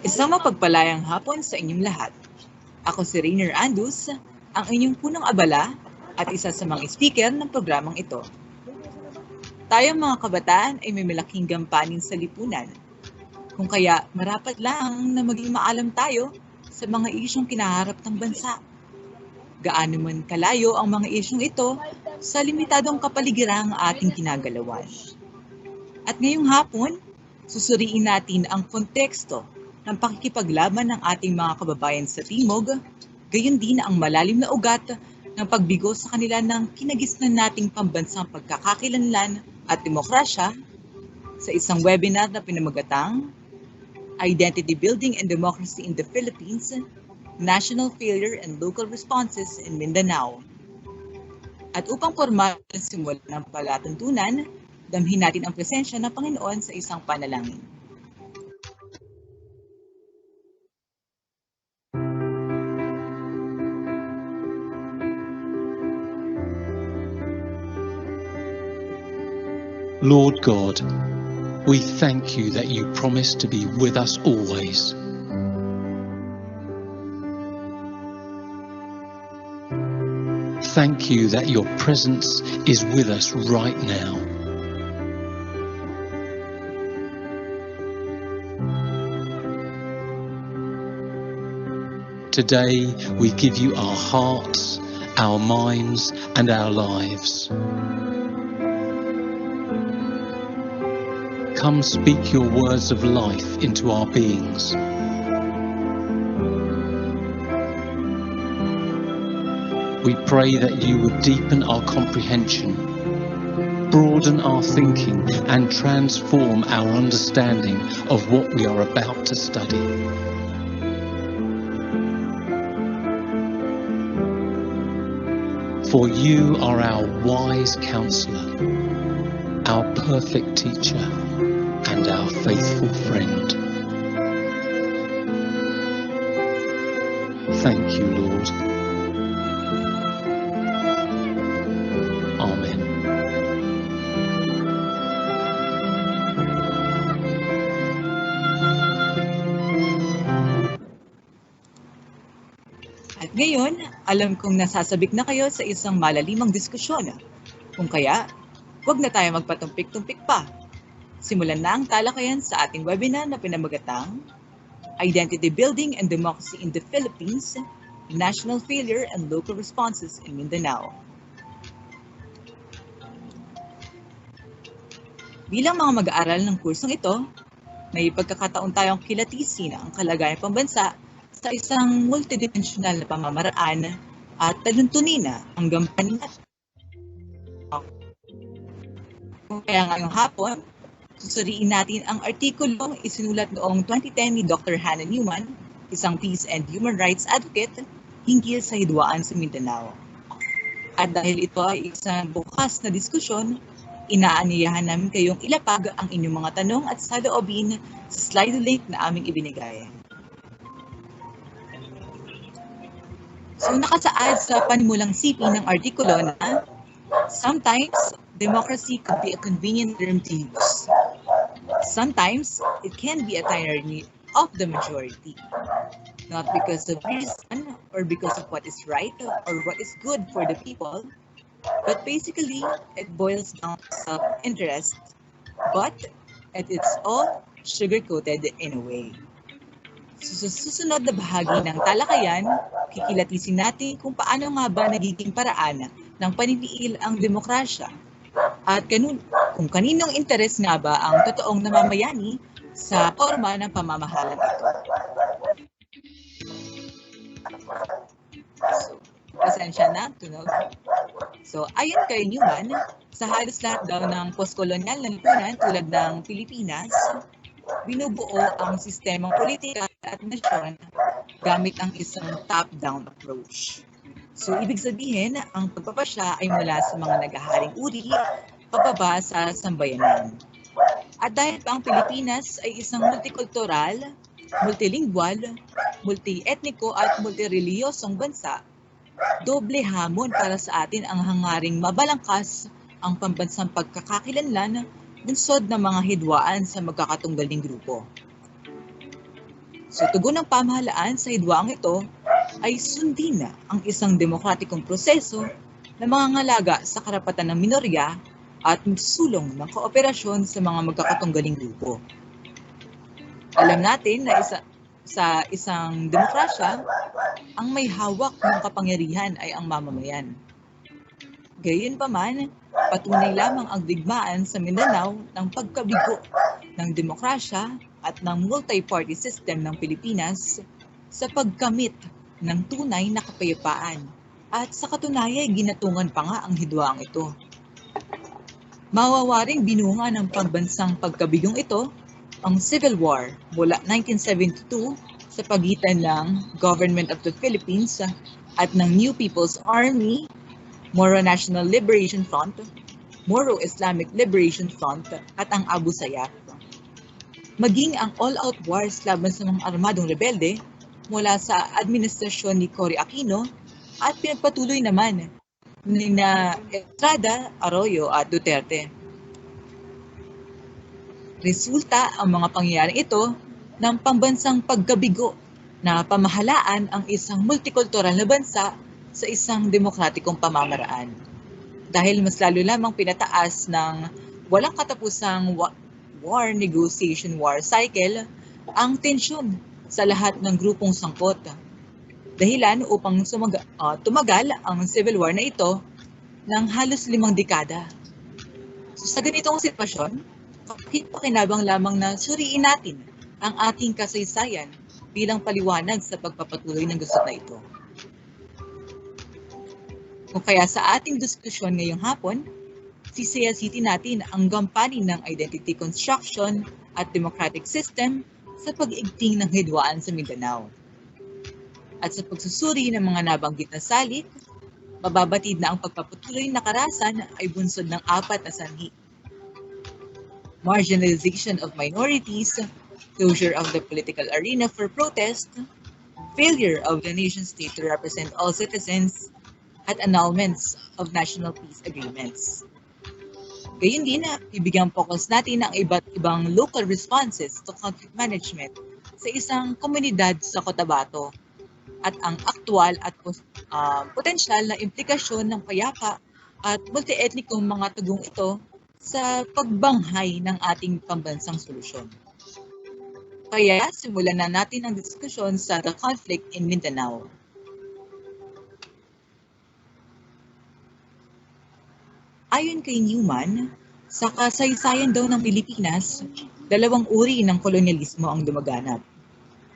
Isang mapagpalayang hapon sa inyong lahat. Ako si Rainer Andus, ang inyong punong abala at isa sa mga speaker ng programang ito. Tayong mga kabataan ay may malaking gampanin sa lipunan. Kung kaya marapat lang na maging maalam tayo sa mga isyong kinaharap ng bansa. Gaano man kalayo ang mga isyong ito sa limitadong kapaligirang ating kinagalawan. At ngayong hapon, susuriin natin ang konteksto ng pakikipaglaban ng ating mga kababayan sa Timog, gayon din ang malalim na ugat ng pagbigo sa kanila ng kinagisnan nating pambansang pagkakakilanlan at demokrasya sa isang webinar na pinamagatang Identity Building and Democracy in the Philippines, National Failure and Local Responses in Mindanao. At upang formal na simulan ng palatuntunan, damhin natin ang presensya ng Panginoon sa isang panalangin. Lord God, we thank you that you promise to be with us always. Thank you that your presence is with us right now. Today we give you our hearts, our minds, and our lives. Come speak your words of life into our beings. We pray that you would deepen our comprehension, broaden our thinking, and transform our understanding of what we are about to study. For you are our wise counselor, our perfect teacher, and our faithful friend. Thank you, Lord. Amen. At ngayon, alam kong nasasabik na kayo sa isang malalimang diskusyon. Kung kaya, huwag na tayo magpatumpik-tumpik pa. Simulan na ang talakayan sa ating webinar na pinamagatang Identity Building and Democracy in the Philippines, National Failure and Local Responses in Mindanao. Bilang mga mag-aaral ng kursong ito, may pagkakataon tayong kilatisin ang kalagayan pambansa sa isang multidimensional na pamamaraan at taluntunin ang gampanin natin. Kaya ngayong hapon, susuriin natin ang artikulong isinulat noong 2010 ni Dr. Hannah Newman, isang peace and human rights advocate, hinggil sa hidwaan sa Mindanao. At dahil ito ay isang bukas na diskusyon, inaanyayahan namin kayong ilapag ang inyong mga tanong at saloobin sa slide link na aming ibinigay. So nakasaad sa panimulang sipi ng artikulo na sometimes democracy could be a convenient term to use. Sometimes it can be a tyranny of the majority, not because of reason or because of what is right or what is good for the people, but basically it boils down to self-interest, but at its all sugar-coated in a way. Sa susunod na bahagi ng talakayan, kikilatisin natin kung paano nga ba nagiging paraan ng paniniil ang demokrasya at kung kaninong interes nga ba ang totoong namamayani sa forma ng pamamahalang ito. So, pasensya na, tunog. So, ayon kay Newman, sa halos lahat daw ng postkolonyal na lipunan tulad ng Pilipinas, binubuo ang sistemang politika at nasyon gamit ang isang top-down approach. So, ibig sabihin, ang pagpapasya ay mula sa mga naghaharing uri, pababa sa sambayanan. At dahil pa ang Pilipinas ay isang multikultural, multilingual, multi-etniko at multireliyosong bansa, doble hamon para sa atin ang hangaring mabalangkas ang pambansang pagkakakilanlan bunsod ng mga hidwaan sa magkakatunggaling grupo. So tugon ng pamahalaan sa hidwaang ito ay sundin ang isang demokratikong proseso na mangangalaga sa karapatan ng minorya at magsulong ng kooperasyon sa mga magkakatunggaling grupo. Alam natin na sa isang demokrasya, ang may hawak ng kapangyarihan ay ang mamamayan. Gayunpaman, patunay lamang ang digmaan sa Mindanao ng pagkabigo ng demokrasya at ng multi-party system ng Pilipinas sa pagkamit ng tunay na kapayapaan at sa katunayan ginatungan pa nga ang hidwaang ito. Mawawaring binunga ng pambansang pagkabigong ito ang Civil War mula 1972 sa pagitan ng Government of the Philippines at ng New People's Army, Moro National Liberation Front, Moro Islamic Liberation Front at ang Abu Sayyaf. Maging ang all-out wars laban sa mga armadong rebelde mula sa administrasyon ni Cory Aquino at pinagpatuloy naman ni na Estrada, Arroyo at Duterte. Resulta ang mga pangyayaring ito ng pambansang pagkabigo na pamahalaan ang isang multikultural na bansa sa isang demokratikong pamamaraan. Dahil mas lalo lamang pinataas ng walang katapusang war negotiation war cycle ang tensyon sa lahat ng grupong sangkot. Dahilan upang tumagal ang civil war na ito ng halos 5 dekada. So, sa ganitong sitwasyon, pakinabang lamang na suriin natin ang ating kasaysayan bilang paliwanag sa pagpapatuloy ng gusot na ito. Kung kaya sa ating diskusyon ngayong hapon, sisiyasitin natin ang gampanin ng identity construction at democratic system sa pag-igting ng hidwaan sa Mindanao. At sa pagsusuri ng mga nabanggit na salik, mababatid na ang pagpapatuloy na karasan ay bunsod ng 4 na sanhi. Marginalization of minorities, closure of the political arena for protest, failure of the nation-state to represent all citizens, at annulments of national peace agreements. Gayun din, ibigyang focus natin ang iba't ibang local responses to conflict management sa isang komunidad sa Cotabato at ang aktwal at potensyal na implikasyon ng payapa at multi-ethnicong mga tugong ito sa pagbanghay ng ating pambansang solusyon. Kaya simulan na natin ang diskusyon sa the conflict in Mindanao. Ayon kay Newman, sa kasaysayan daw ng Pilipinas, 2 uri ng kolonyalismo ang dumaganap.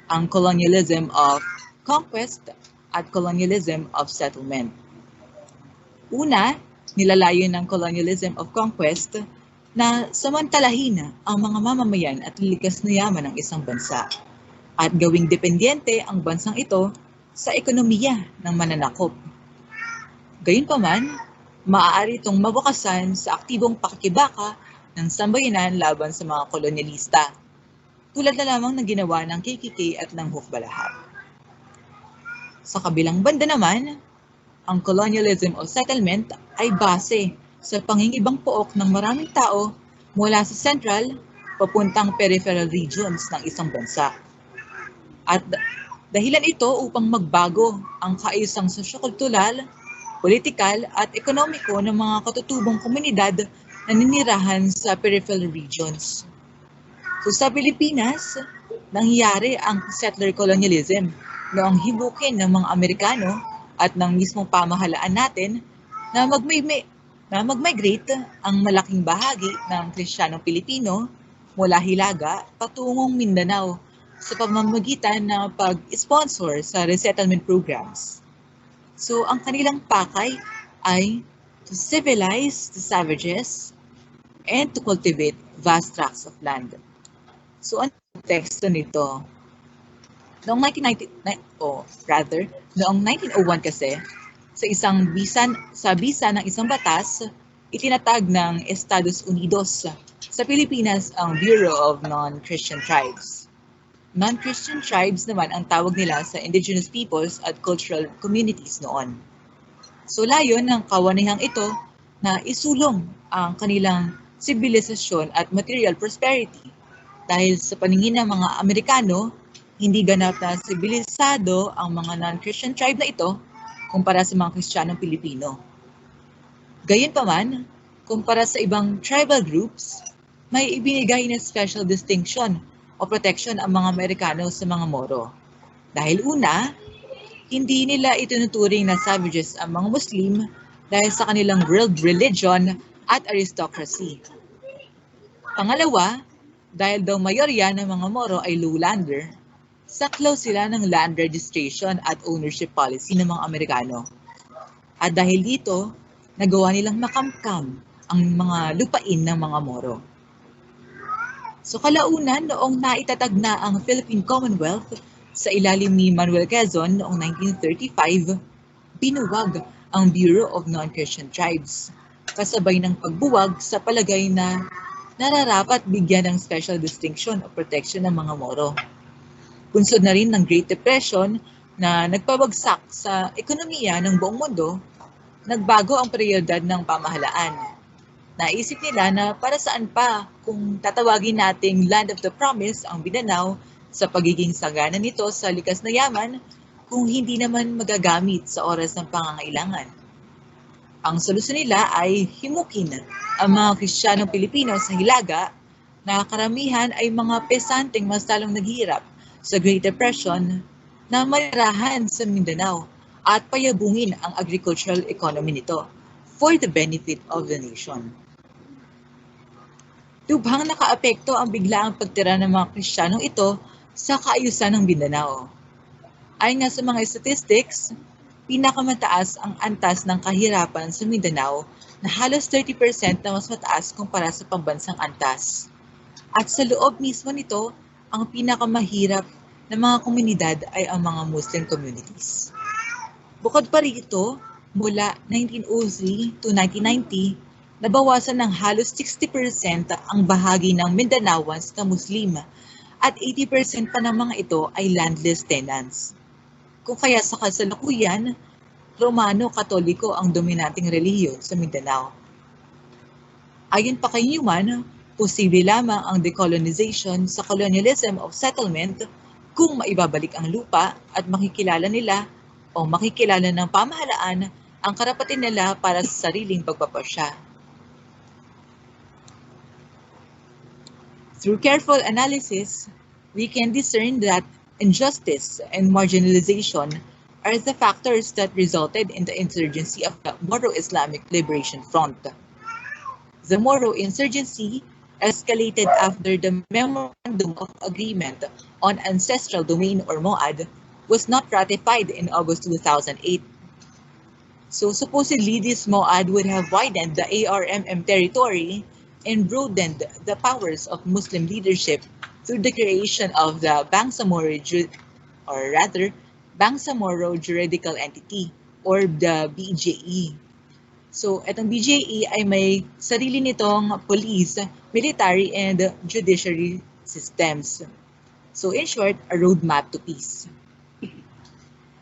Ang colonialism of conquest at colonialism of settlement. Una, nilalayo ng colonialism of conquest na samantalahin ang mga mamamayan at likas na yaman ng isang bansa at gawing dependyente ang bansang ito sa ekonomiya ng mananakop. Gayunpaman, maaari itong mabakasan sa aktibong pakikibaka ng sambayanan laban sa mga kolonyalista, tulad na lamang ng ginawa ng KKK at ng Hukbalahap. Sa kabilang banda naman, ang colonialism o settlement ay base sa pangingibang pook ng maraming tao mula sa central papuntang peripheral regions ng isang bansa. At dahilan ito upang magbago ang kaisang sosyo-kultural, politikal at ekonomiko ng mga katutubong komunidad na ninirahan sa peripheral regions. So sa Pilipinas, nangyari ang settler colonialism noong hibukin ng mga Amerikano at ng mismong pamahalaan natin na mag-migrate ang malaking bahagi ng Kristiyanong Pilipino mula Hilaga patungong Mindanao sa pamamagitan ng pag-sponsor sa resettlement programs. So, ang kanilang pakay ay to civilize the savages and to cultivate vast tracts of land. So, ang teksto nito? Noong 1901 kasi, sa bisa ng isang batas, itinatag ng Estados Unidos sa Pilipinas ang Bureau of Non-Christian Tribes. Non-Christian tribes naman ang tawag nila sa indigenous peoples at cultural communities noon. So layon ng kawanihang ito na isulong ang kanilang sibilisasyon at material prosperity dahil sa paningin ng mga Amerikano, Hindi ganap na sibilisado ang mga non-Christian tribe na ito kumpara sa mga Kristiyanong Pilipino. Gayunpaman, kumpara sa ibang tribal groups, may ibinigay na special distinction o protection ang mga Amerikano sa mga Moro. Dahil una, hindi nila itinuturing na savages ang mga Muslim dahil sa kanilang world religion at aristocracy. Pangalawa, dahil daw mayorya ng mga Moro ay lowlander, saklaw sila ng land registration at ownership policy ng mga Amerikano. At dahil dito, nagawa nilang makamkam ang mga lupain ng mga Moro. So kalaunan, noong naitatag na ang Philippine Commonwealth sa ilalim ni Manuel Quezon noong 1935, binuwag ang Bureau of Non-Christian Tribes, kasabay ng pagbuwag sa palagay na nararapat bigyan ng special distinction o protection ng mga Moro. Bunsod na rin ng Great Depression na nagpabagsak sa ekonomiya ng buong mundo, nagbago ang prioridad ng pamahalaan. Naisip nila na para saan pa kung tatawagin nating Land of the Promise ang Mindanao sa pagiging sagana nito sa likas na yaman kung hindi naman magagamit sa oras ng pangangailangan. Ang solusyon nila ay himukin ang mga Kristiyanong Pilipino sa Hilaga na karamihan ay mga pesanteng mas lalong naghihirap sa Great Depression na manirahan sa Mindanao at payabungin ang agricultural economy nito for the benefit of the nation. Lubhang nakaapekto ang biglaang pagtira ng mga Kristiyanong ito sa kaayusan ng Mindanao. Ayon nga sa mga statistics, pinakamataas ang antas ng kahirapan sa Mindanao na halos 30% na mas mataas kumpara sa pambansang antas. At sa loob mismo nito, ang pinakamahirap na mga komunidad ay ang mga Muslim communities. Bukod pa rito, mula 1903 to 1990, nabawasan ng halos 60% ang bahagi ng Mindanaoans na Muslim at 80% pa ng mga ito ay landless tenants. Kung kaya sa kasalukuyan, Romano-Katoliko ang dominanting relihiyon sa Mindanao. Ayon pa kay Newman, posible lamang ang decolonization sa colonialism of settlement kung maibabalik ang lupa at makikilala nila o makikilala ng pamahalaan ang karapatan nila para sa sariling pagpapasya. Through careful analysis, we can discern that injustice and marginalization are the factors that resulted in the insurgency of the Moro Islamic Liberation Front. The Moro insurgency escalated after the Memorandum of Agreement on Ancestral Domain or MOAD was not ratified in August 2008. So supposedly this MOAD would have widened the ARMM territory and broadened the powers of Muslim leadership through the creation of the Bangsamoro Juridical Entity or the BJE. So, itong BJE ay may sarili nitong police, military, and judiciary systems. So, in short, a roadmap to peace.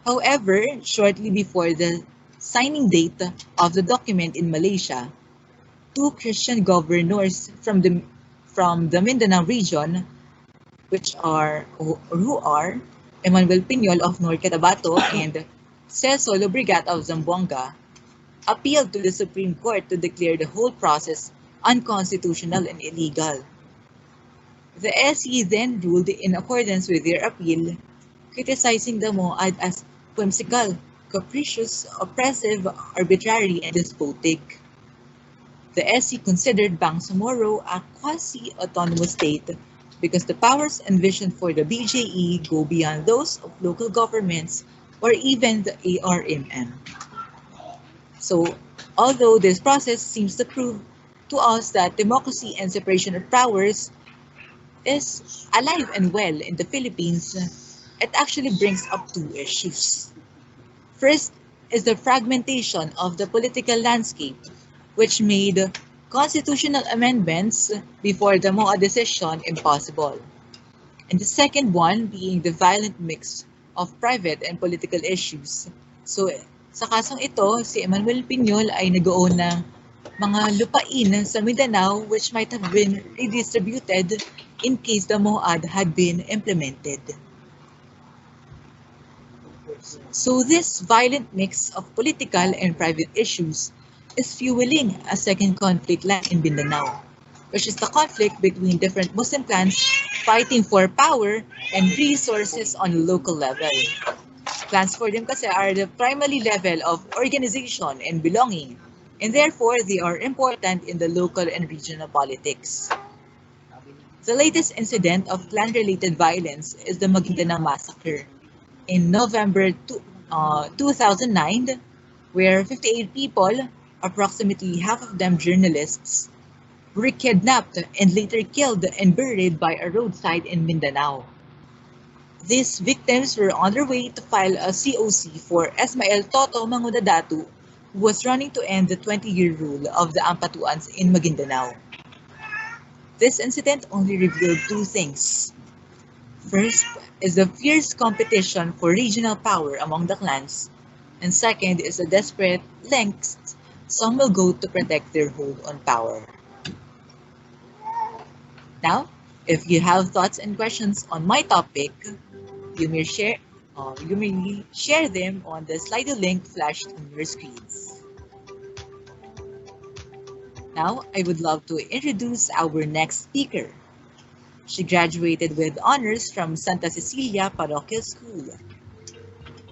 However, shortly before the signing date of the document in Malaysia, two Christian governors from the Mindanao region, who are Emmanuel Piñol of North Cotabato and Celso Lobregat of Zamboanga, appealed to the Supreme Court to declare the whole process unconstitutional and illegal. The SE then ruled in accordance with their appeal, criticizing the MOAD as whimsical, capricious, oppressive, arbitrary, and despotic. The SE considered Bangsamoro a quasi-autonomous state because the powers envisioned for the BJE go beyond those of local governments or even the ARMM. So, although this process seems to prove to us that democracy and separation of powers is alive and well in the Philippines, it actually brings up two issues. First is the fragmentation of the political landscape, which made constitutional amendments before the MOA decision impossible. And the second one being the violent mix of private and political issues. So, sa kasong ito, si Emmanuel Piñol ay nag-own ng mga lupain sa Mindanao which might have been redistributed in case the MOAD had been implemented. So this violent mix of political and private issues is fueling a second conflict line in Mindanao, which is the conflict between different Muslim clans fighting for power and resources on a local level. Clans for them kasi are the primary level of organization and belonging, and therefore they are important in the local and regional politics. The latest incident of clan-related violence is the Maguindanao massacre in November 2009, where 58 people, approximately half of them journalists, were kidnapped and later killed and buried by a roadside in Mindanao. These victims were on their way to file a COC for Esmael Toto Mangudadatu, who was running to end the 20-year rule of the Ampatuans in Maguindanao. This incident only revealed two things. First is the fierce competition for regional power among the clans, and second is the desperate lengths some will go to protect their hold on power. Now, if you have thoughts and questions on my topic, you may share them on the Slido link flashed on your screens. Now, I would love to introduce our next speaker. She graduated with honors from Santa Cecilia Parochial School.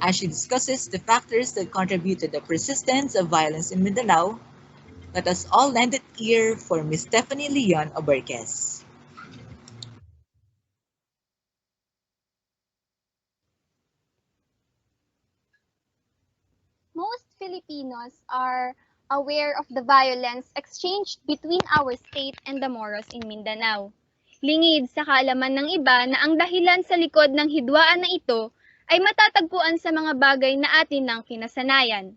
As she discusses the factors that contribute to the persistence of violence in Mindanao, let us all lend an ear for Ms. Stephanie Leon Oberquez. Most Filipinos are aware of the violence exchanged between our state and the Moros in Mindanao. Lingid sa kaalaman ng iba na ang dahilan sa likod ng hidwaan na ito ay matatagpuan sa mga bagay na atin ng kinasanayan.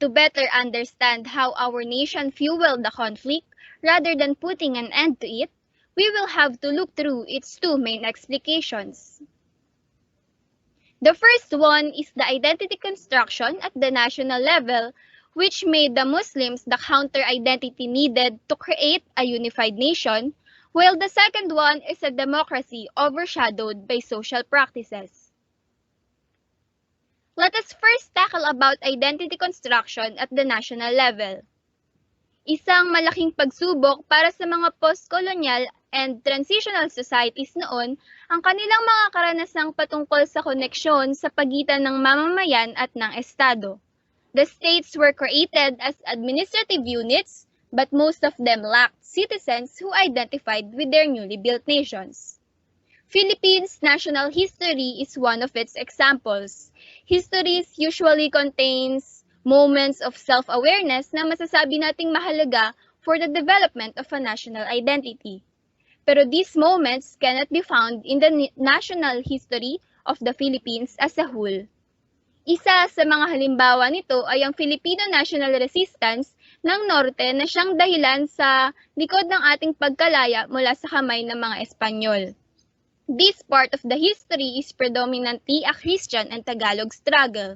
To better understand how our nation fueled the conflict, rather than putting an end to it, we will have to look through its two main explications. The first one is the identity construction at the national level, which made the Muslims the counter-identity needed to create a unified nation, while the second one is a democracy overshadowed by social practices. Let us first tackle about identity construction at the national level. Isang malaking pagsubok para sa mga post-colonial and transitional societies noon ang kanilang mga karanasang patungkol sa koneksyon sa pagitan ng mamamayan at ng estado. The states were created as administrative units, but most of them lacked citizens who identified with their newly built nations. Philippines' national history is one of its examples. History usually contains moments of self-awareness na masasabi nating mahalaga for the development of a national identity. Pero these moments cannot be found in the national history of the Philippines as a whole. Isa sa mga halimbawa nito ay ang Filipino National Resistance ng Norte na siyang dahilan sa likod ng ating pagkalaya mula sa kamay ng mga Espanyol. This part of the history is predominantly a Christian and Tagalog struggle.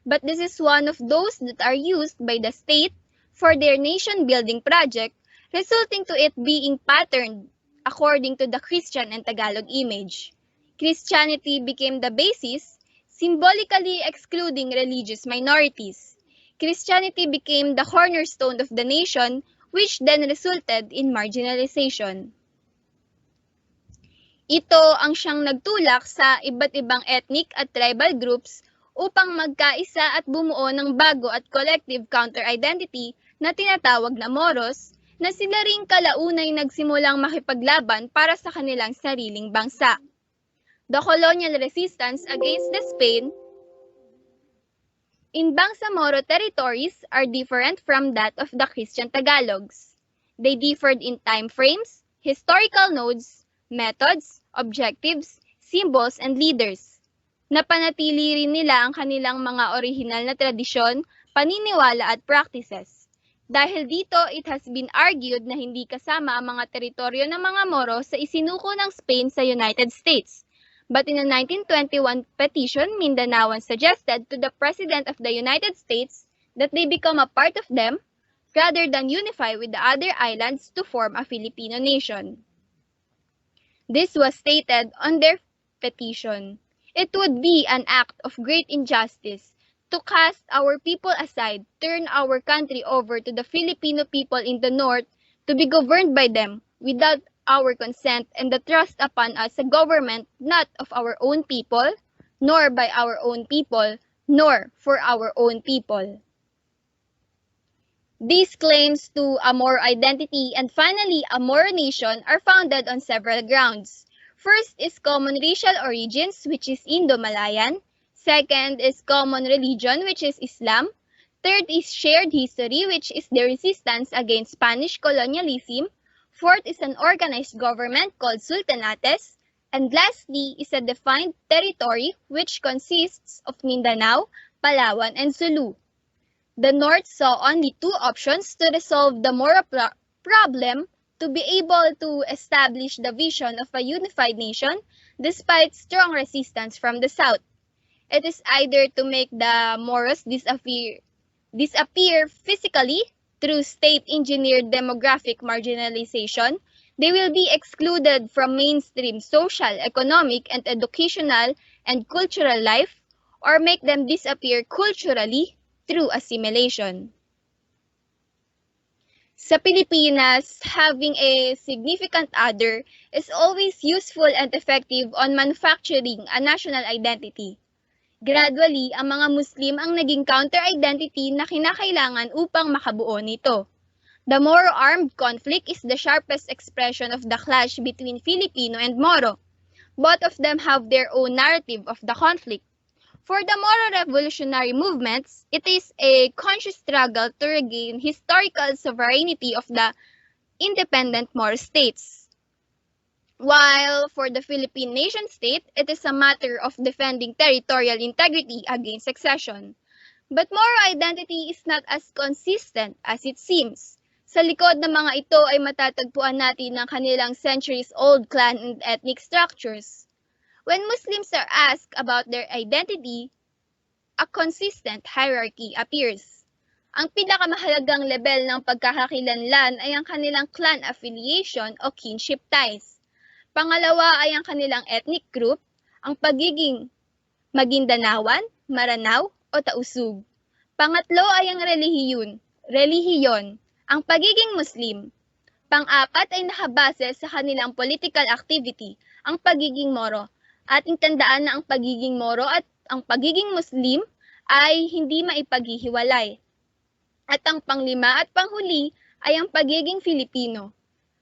But this is one of those that are used by the state for their nation-building project, resulting to it being patterned according to the Christian and Tagalog image. Christianity became the basis, symbolically excluding religious minorities. Christianity became the cornerstone of the nation, which then resulted in marginalization. Ito ang siyang nagtulak sa iba't ibang ethnic at tribal groups upang magkaisa at bumuo ng bago at collective counter-identity na tinatawag na Moros, na sila ring kalaunay nagsimulang makipaglaban para sa kanilang sariling bangsa. The colonial resistance against the Spain in Bangsamoro territories are different from that of the Christian Tagalogs. They differed in time frames, historical nodes, methods, objectives, symbols, and leaders. Napanatili rin nila ang kanilang mga orihinal na tradisyon, paniniwala at practices. Dahil dito, it has been argued na hindi kasama ang mga teritoryo ng mga Moro sa isinuko ng Spain sa United States. But in a 1921 petition, Mindanaoans suggested to the President of the United States that they become a part of them rather than unify with the other islands to form a Filipino nation. This was stated on their petition. It would be an act of great injustice to cast our people aside, turn our country over to the Filipino people in the North to be governed by them without our consent and the trust upon us a government not of our own people, nor by our own people, nor for our own people. These claims to a more identity and finally a more nation are founded on several grounds. First is common racial origins, which is Indo-Malayan. Second is common religion, which is Islam. Third is shared history, which is the resistance against Spanish colonialism. Fourth is an organized government called sultanates. And lastly is a defined territory, which consists of Mindanao, Palawan, and Sulu. The North saw only two options to resolve the Moro problem: to be able to establish the vision of a unified nation despite strong resistance from the South. It is either to make the Moros disappear physically through state-engineered demographic marginalization. They will be excluded from mainstream social, economic, and educational and cultural life, or make them disappear culturally through assimilation. Sa Pilipinas, having a significant other is always useful and effective on manufacturing a national identity. Gradually, ang mga Muslim ang naging counter-identity na kinakailangan upang makabuo nito. The Moro armed conflict is the sharpest expression of the clash between Filipino and Moro. Both of them have their own narrative of the conflict. For the Moro revolutionary movements, it is a conscious struggle to regain historical sovereignty of the independent Moro states. While for the Philippine nation state, it is a matter of defending territorial integrity against succession. But Moro identity is not as consistent as it seems. Sa likod ng mga ito ay matatagpuan natin ang kanilang centuries-old clan and ethnic structures. When Muslims are asked about their identity, a consistent hierarchy appears. Ang pinakamahalagang level ng pagkakakilanlan ay ang kanilang clan affiliation o kinship ties. Pangalawa ay ang kanilang ethnic group, ang pagiging Magindanawan, Maranao o Tausug. Pangatlo ay ang relihiyon, ang pagiging Muslim. Pang-apat ay nakabase sa kanilang political activity, ang pagiging Moro. Ating tandaan na ang pagiging Moro at ang pagiging Muslim ay hindi maipaghihiwalay. At ang panglima at panghuli ay ang pagiging Filipino.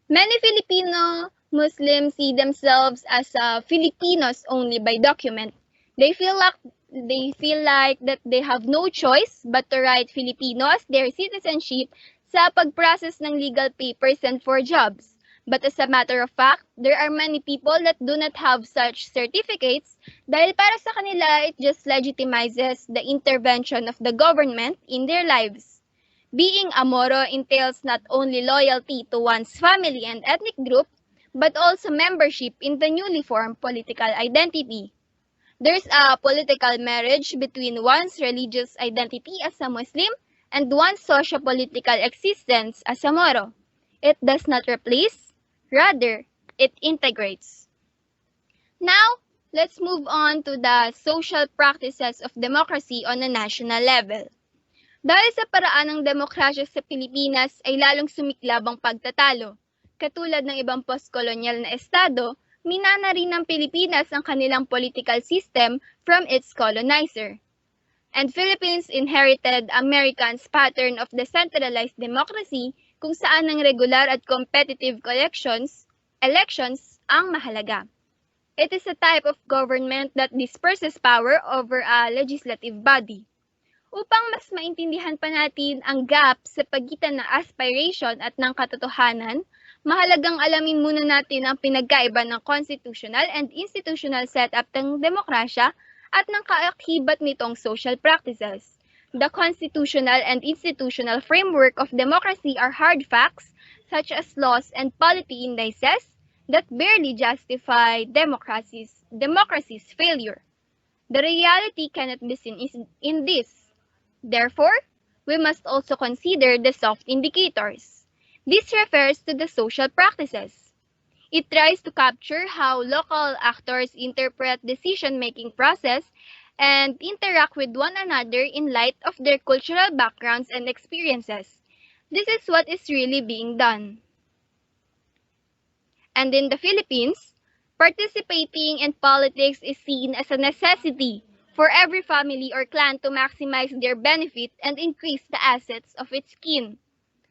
Many Filipino Muslims see themselves as Filipinos only by document. They feel like that they have no choice but to write Filipino as their citizenship sa pag-process ng legal papers and for jobs. But as a matter of fact, there are many people that do not have such certificates dahil para sa kanila, it just legitimizes the intervention of the government in their lives. Being a Moro entails not only loyalty to one's family and ethnic group, but also membership in the newly formed political identity. There's a political marriage between one's religious identity as a Muslim and one's socio-political existence as a Moro. It does not replace, rather, it integrates. Now, let's move on to the social practices of democracy on a national level. Dahil sa paraan ng demokrasya sa Pilipinas ay lalong sumiklab ang pagtatalo. Katulad ng ibang post-colonial na estado, minana rin ng Pilipinas ang kanilang political system from its colonizer. And Philippines inherited Americans' pattern of decentralized democracy kung saan ang regular at competitive elections ang mahalaga. It is a type of government that disperses power over a legislative body. Upang mas maintindihan pa natin ang gap sa pagitan ng aspiration at ng katotohanan, mahalagang alamin muna natin ang pinagkaiba ng constitutional and institutional setup ng demokrasya at ng kaakibat nitong social practices. The constitutional and institutional framework of democracy are hard facts, such as laws and polity indices, that barely justify democracy's failure. The reality cannot be seen in this. Therefore, we must also consider the soft indicators. This refers to the social practices. It tries to capture how local actors interpret decision-making process and interact with one another in light of their cultural backgrounds and experiences. This is what is really being done. And in the Philippines, participating in politics is seen as a necessity for every family or clan to maximize their benefit and increase the assets of its kin.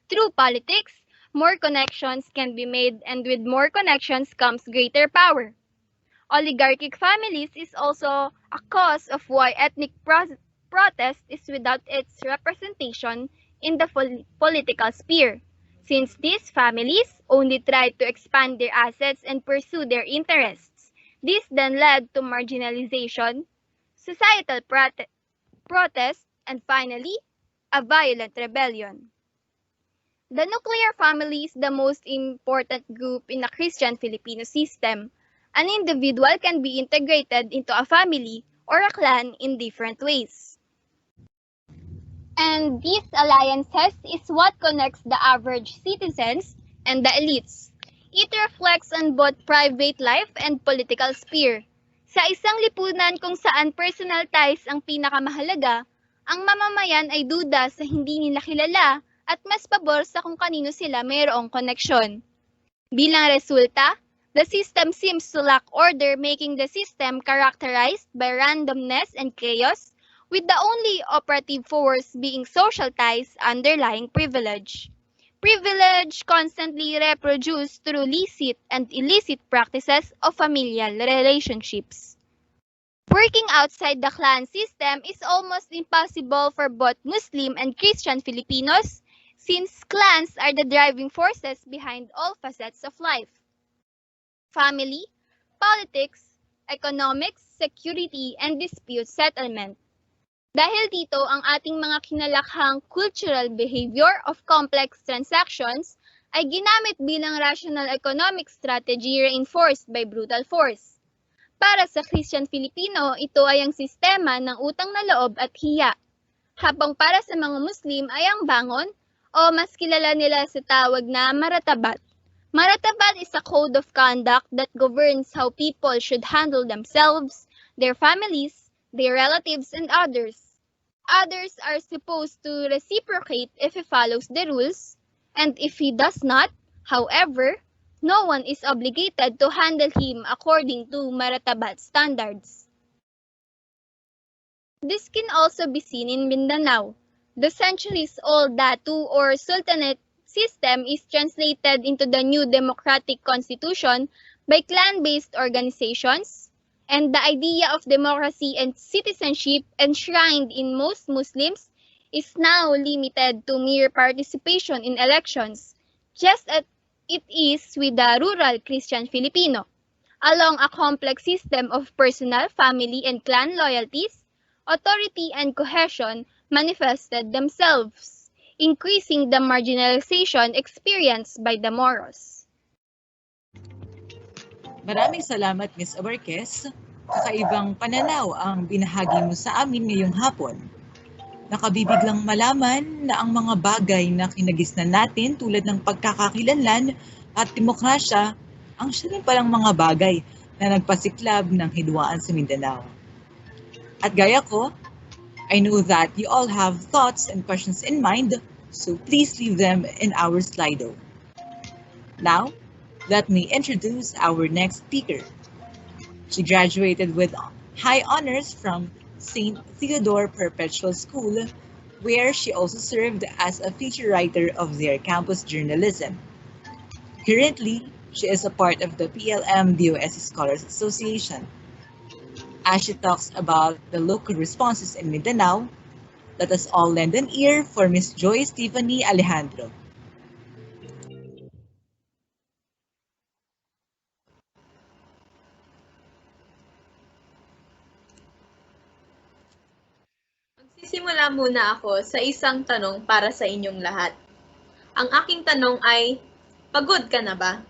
Through politics, more connections can be made, and with more connections comes greater power. Oligarchic families is also a cause of why ethnic protest is without its representation in the political sphere, since these families only try to expand their assets and pursue their interests. This then led to marginalization, societal protest, and finally, a violent rebellion. The nuclear family is the most important group in the Christian Filipino system. An individual can be integrated into a family or a clan in different ways. And these alliances is what connects the average citizens and the elites. It reflects on both private life and political sphere. Sa isang lipunan kung saan personal ties ang pinakamahalaga, ang mamamayan ay duda sa hindi nila kilala at mas pabor sa kung kanino sila mayroong koneksyon. Bilang resulta, the system seems to lack order, making the system characterized by randomness and chaos, with the only operative force being social ties underlying privilege. Privilege constantly reproduced through licit and illicit practices of familial relationships. Working outside the clan system is almost impossible for both Muslim and Christian Filipinos, since clans are the driving forces behind all facets of life. Family, politics, economics, security, and dispute settlement. Dahil dito, ang ating mga kinalakhang cultural behavior of complex transactions ay ginamit bilang rational economic strategy reinforced by brutal force. Para sa Christian Filipino, ito ay ang sistema ng utang na loob at hiya. Habang para sa mga Muslim ay ang bangon o mas kilala nila sa tawag na maratabat. Maratabat is a code of conduct that governs how people should handle themselves, their families, their relatives, and others. Others are supposed to reciprocate if he follows the rules, and if he does not, however, no one is obligated to handle him according to maratabat standards. This can also be seen in Mindanao. The centuries-old Datu or Sultanate system is translated into the new democratic constitution by clan-based organizations, and the idea of democracy and citizenship enshrined in most Muslims is now limited to mere participation in elections, just as it is with the rural Christian Filipino. Along a complex system of personal, family, and clan loyalties, authority and cohesion manifested themselves, increasing the marginalization experienced by the Moros. Maraming salamat, Ms. Abarquez. Kakaibang pananaw ang binahagi mo sa amin ngayong hapon. Nakabibiglang malaman na ang mga bagay na kinagisnan natin tulad ng pagkakakilanlan at demokrasya ang siya rin palang mga bagay na nagpasiklab ng hidwaan sa Mindanao. At gaya ko, I know that you all have thoughts and questions in mind, so please leave them in our Slido. Now, let me introduce our next speaker. She graduated with high honors from St. Theodore Perpetual School, where she also served as a feature writer of their campus journalism. Currently, she is a part of the PLM DOS Scholars Association. As she talks about the local responses in Mindanao, let us all lend an ear for Ms. Joy Stephanie Alejandro. Magsisimula muna ako sa isang tanong para sa inyong lahat. Ang aking tanong ay, pagod ka na ba?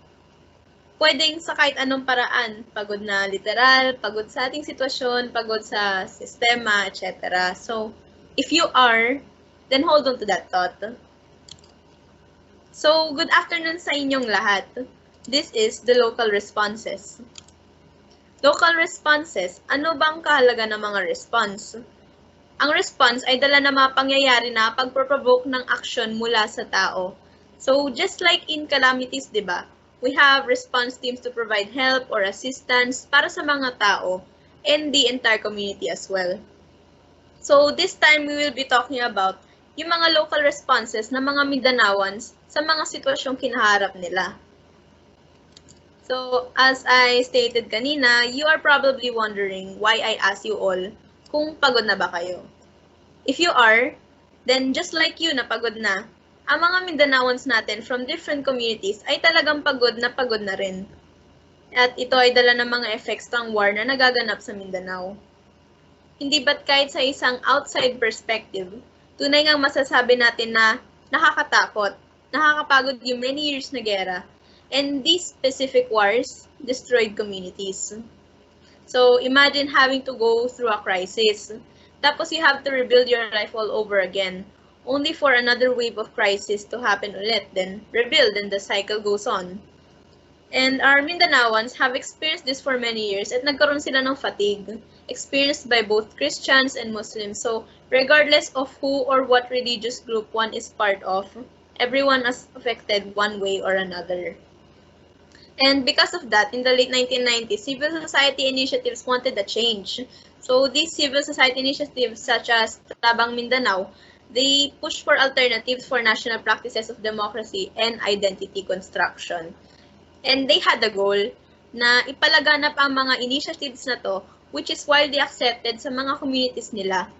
Pwedeng sa kahit anong paraan, pagod na literal, pagod sa ating sitwasyon, pagod sa sistema, etc. So, if you are, then hold on to that thought. So, good afternoon sa inyong lahat. This is the local responses. Local responses, ano bang kahalaga ng mga response? Ang response ay dala ng mga pangyayari na pagproprovoke ng action mula sa tao. So, just like in calamities, di ba? We have response teams to provide help or assistance para sa mga tao and the entire community as well. So, this time we will be talking about yung mga local responses ng mga Mindanaoans sa mga sitwasyong kinaharap nila. So, as I stated kanina, you are probably wondering why I asked you all kung pagod na ba kayo. If you are, then just like you na pagod na, ang mga Mindanaoans natin from different communities ay talagang pagod na rin. At ito ay dala ng mga effects ng war na nagaganap sa Mindanao. Hindi ba't kahit sa isang outside perspective, tunay ngang masasabi natin na nakakatakot, nakakapagod yung many years na gera, and these specific wars destroyed communities. So imagine having to go through a crisis, tapos you have to rebuild your life all over again, only for another wave of crisis to happen ulit, then rebuild, and the cycle goes on. And our Mindanaoans have experienced this for many years at nagkaroon sila ng fatigue, experienced by both Christians and Muslims. So, regardless of who or what religious group one is part of, everyone is affected one way or another. And because of that, in the late 1990s, civil society initiatives wanted a change. So, these civil society initiatives such as Tabang Mindanao, they push for alternatives for national practices of democracy and identity construction. And they had the goal na ipalaganap ang mga initiatives na to, which is widely accepted sa mga communities nila.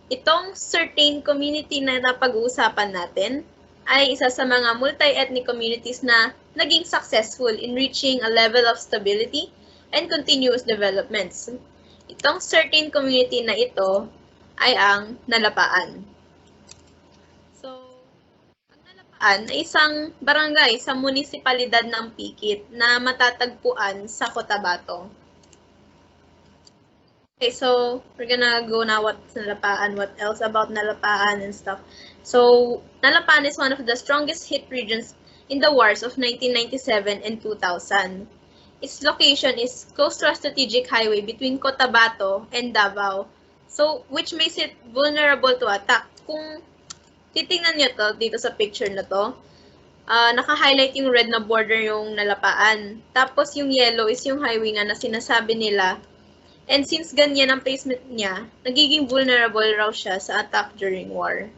Itong certain community na napag-uusapan natin ay isa sa mga multi-ethnic communities na naging successful in reaching a level of stability and continuous developments. Itong certain community na ito ay ang Nalapaan. Ay isang barangay sa munisipalidad ng Pikit na matatagpuan sa Cotabato. Okay, so we're gonna go now what's Nalapaan, what else about Nalapaan and stuff. So Nalapaan is one of the strongest hit regions in the wars of 1997 and 2000. Its location is close to a strategic highway between Cotabato and Davao, so which makes it vulnerable to attack. Kung titingnan nyo to dito sa picture na to, naka-highlight yung red na border yung Nalapaan. Tapos yung yellow is yung highway nga na sinasabi nila. And since ganyan ang placement niya, nagiging vulnerable raw siya sa attack during war.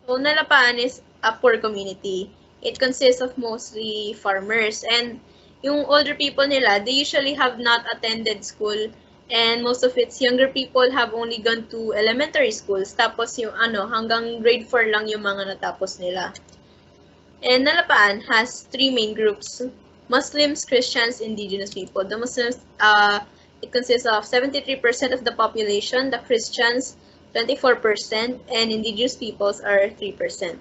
So Nalapaan is a poor community. It consists of mostly farmers. And yung older people nila, they usually have not attended school. And most of its younger people have only gone to elementary schools. Tapos yung hanggang grade 4 lang yung mga natapos nila. And Nalapaan has three main groups: Muslims, Christians, Indigenous people. The Muslims, it consists of 73% of the population. The Christians, 24%, and Indigenous peoples are 3%.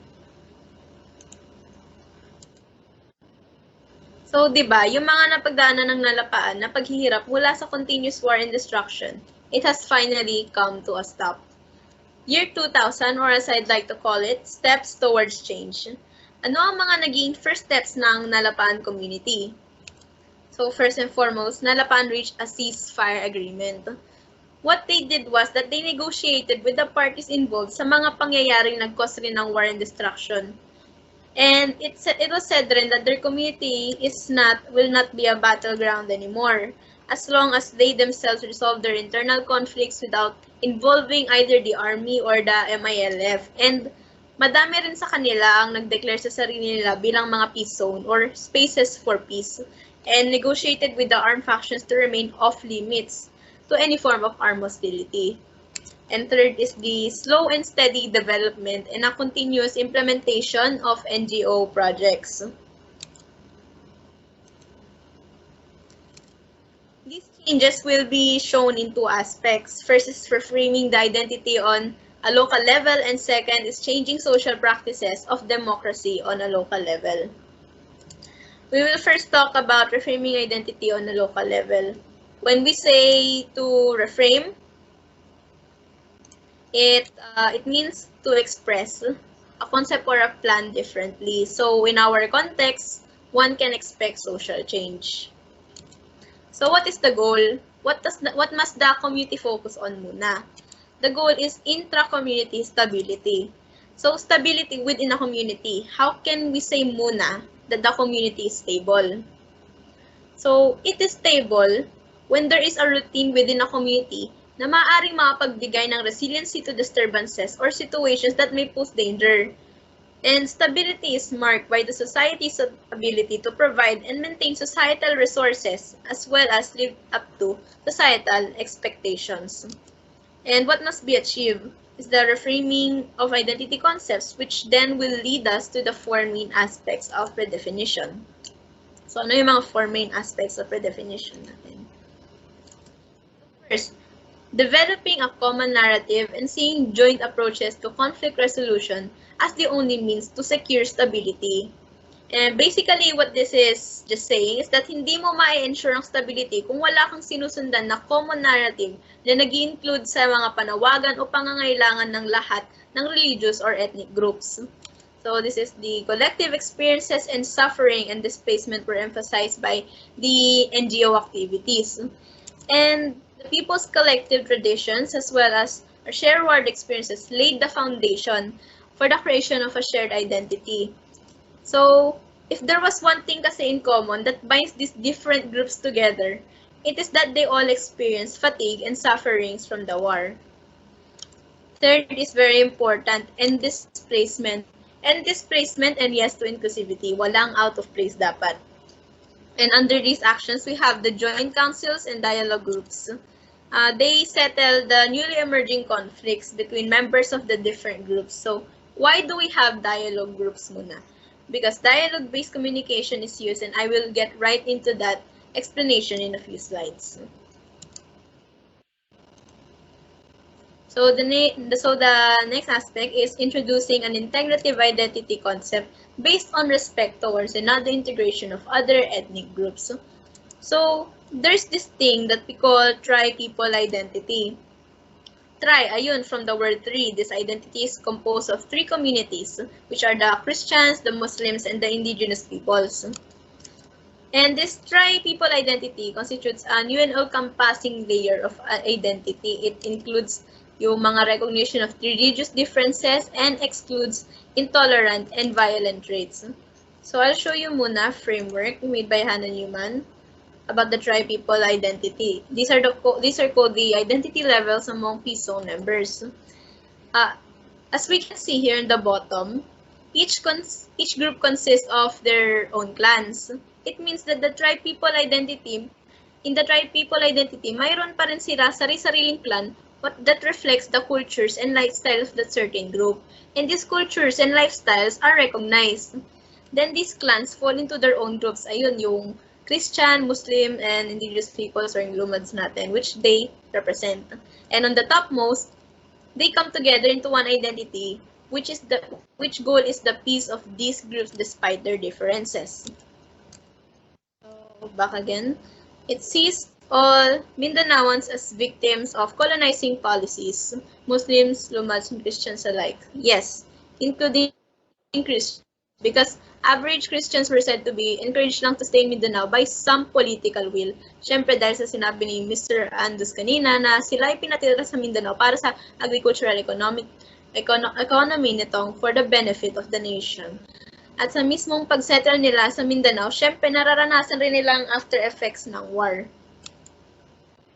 So, di ba, yung mga napagdaanan ng Nalapaan na paghihirap mula sa continuous war and destruction, it has finally come to a stop. Year 2000, or as I'd like to call it, steps towards change. Ano ang mga naging first steps ng Nalapaan community? So, first and foremost, Nalapaan reached a ceasefire agreement. What they did was that they negotiated with the parties involved sa mga pangyayaring nag-cause rin ng war and destruction. And it was said rin that their community will not be a battleground anymore, as long as they themselves resolve their internal conflicts without involving either the army or the MILF. And madami rin sa kanila ang nag-declare sa sarili nila bilang mga peace zone or spaces for peace, and negotiated with the armed factions to remain off limits to any form of armed hostility. And third is the slow and steady development and a continuous implementation of NGO projects. These changes will be shown in two aspects. First is reframing the identity on a local level, and second is changing social practices of democracy on a local level. We will first talk about reframing identity on a local level. When we say to reframe, it means to express a concept or a plan differently. So in our context, one can expect social change. So what is the goal? What must the community focus on muna? The goal is intra-community stability. So stability within a community. How can we say muna that the community is stable? So it is stable when there is a routine within a community na maaaring makapagbigay ng resiliency to disturbances or situations that may pose danger. And stability is marked by the society's ability to provide and maintain societal resources as well as live up to societal expectations. And what must be achieved is the reframing of identity concepts, which then will lead us to the four main aspects of redefinition. So ano yung mga four main aspects of redefinition natin? First, developing a common narrative and seeing joint approaches to conflict resolution as the only means to secure stability. And basically, what this is just saying is that hindi mo ma-ensure ang stability kung wala kang sinusundan na common narrative na nag-include sa mga panawagan o pangangailangan ng lahat ng religious or ethnic groups. So this is the collective experiences and suffering and displacement were emphasized by the NGO activities. And the people's collective traditions as well as our shared experiences laid the foundation for the creation of a shared identity. So, if there was one thing kasi in common that binds these different groups together, it is that they all experience fatigue and sufferings from the war. Third is very important, and displacement. And yes to inclusivity. Walang out of place dapat. And under these actions, we have the joint councils and dialogue groups. They settle the newly emerging conflicts between members of the different groups. So, why do we have dialogue groups muna? Because dialogue-based communication is used, and I will get right into that explanation in a few slides. So the next aspect is introducing an integrative identity concept based on respect towards another integration of other ethnic groups. So there's this thing that we call tri-people identity. Tri, ayun, from the word three, this identity is composed of three communities, which are the Christians, the Muslims, and the indigenous peoples. And this tri-people identity constitutes a new and all-encompassing layer of identity. It includes yung mga recognition of religious differences and excludes intolerant and violent traits. So I'll show you muna framework made by Hannah Newman about the tri-people identity. These are called the identity levels among peace zone members. As we can see here in the bottom, each group consists of their own clans. It means that in the tri-people identity, mayroon pa rin sila sari-sariling clan that reflects the cultures and lifestyles of that certain group. And these cultures and lifestyles are recognized. Then these clans fall into their own groups. Ayun, yung Christian, Muslim, and indigenous peoples or yung Lumads natin, which they represent. And on the topmost, they come together into one identity, which goal is the peace of these groups despite their differences. So, back again. It sees all Mindanaoans as victims of colonizing policies, Muslims, Lumads, and Christians alike. Yes, including Christians, because average Christians were said to be encouraged lang to stay in Mindanao by some political will. Siyempre, dahil sa sinabi ni Mr. Andus kanina na sila ay pinatira sa Mindanao para sa agricultural economy nitong for the benefit of the nation. At sa mismong pagsettle nila sa Mindanao, siyempre nararanasan rin nilang after effects ng war.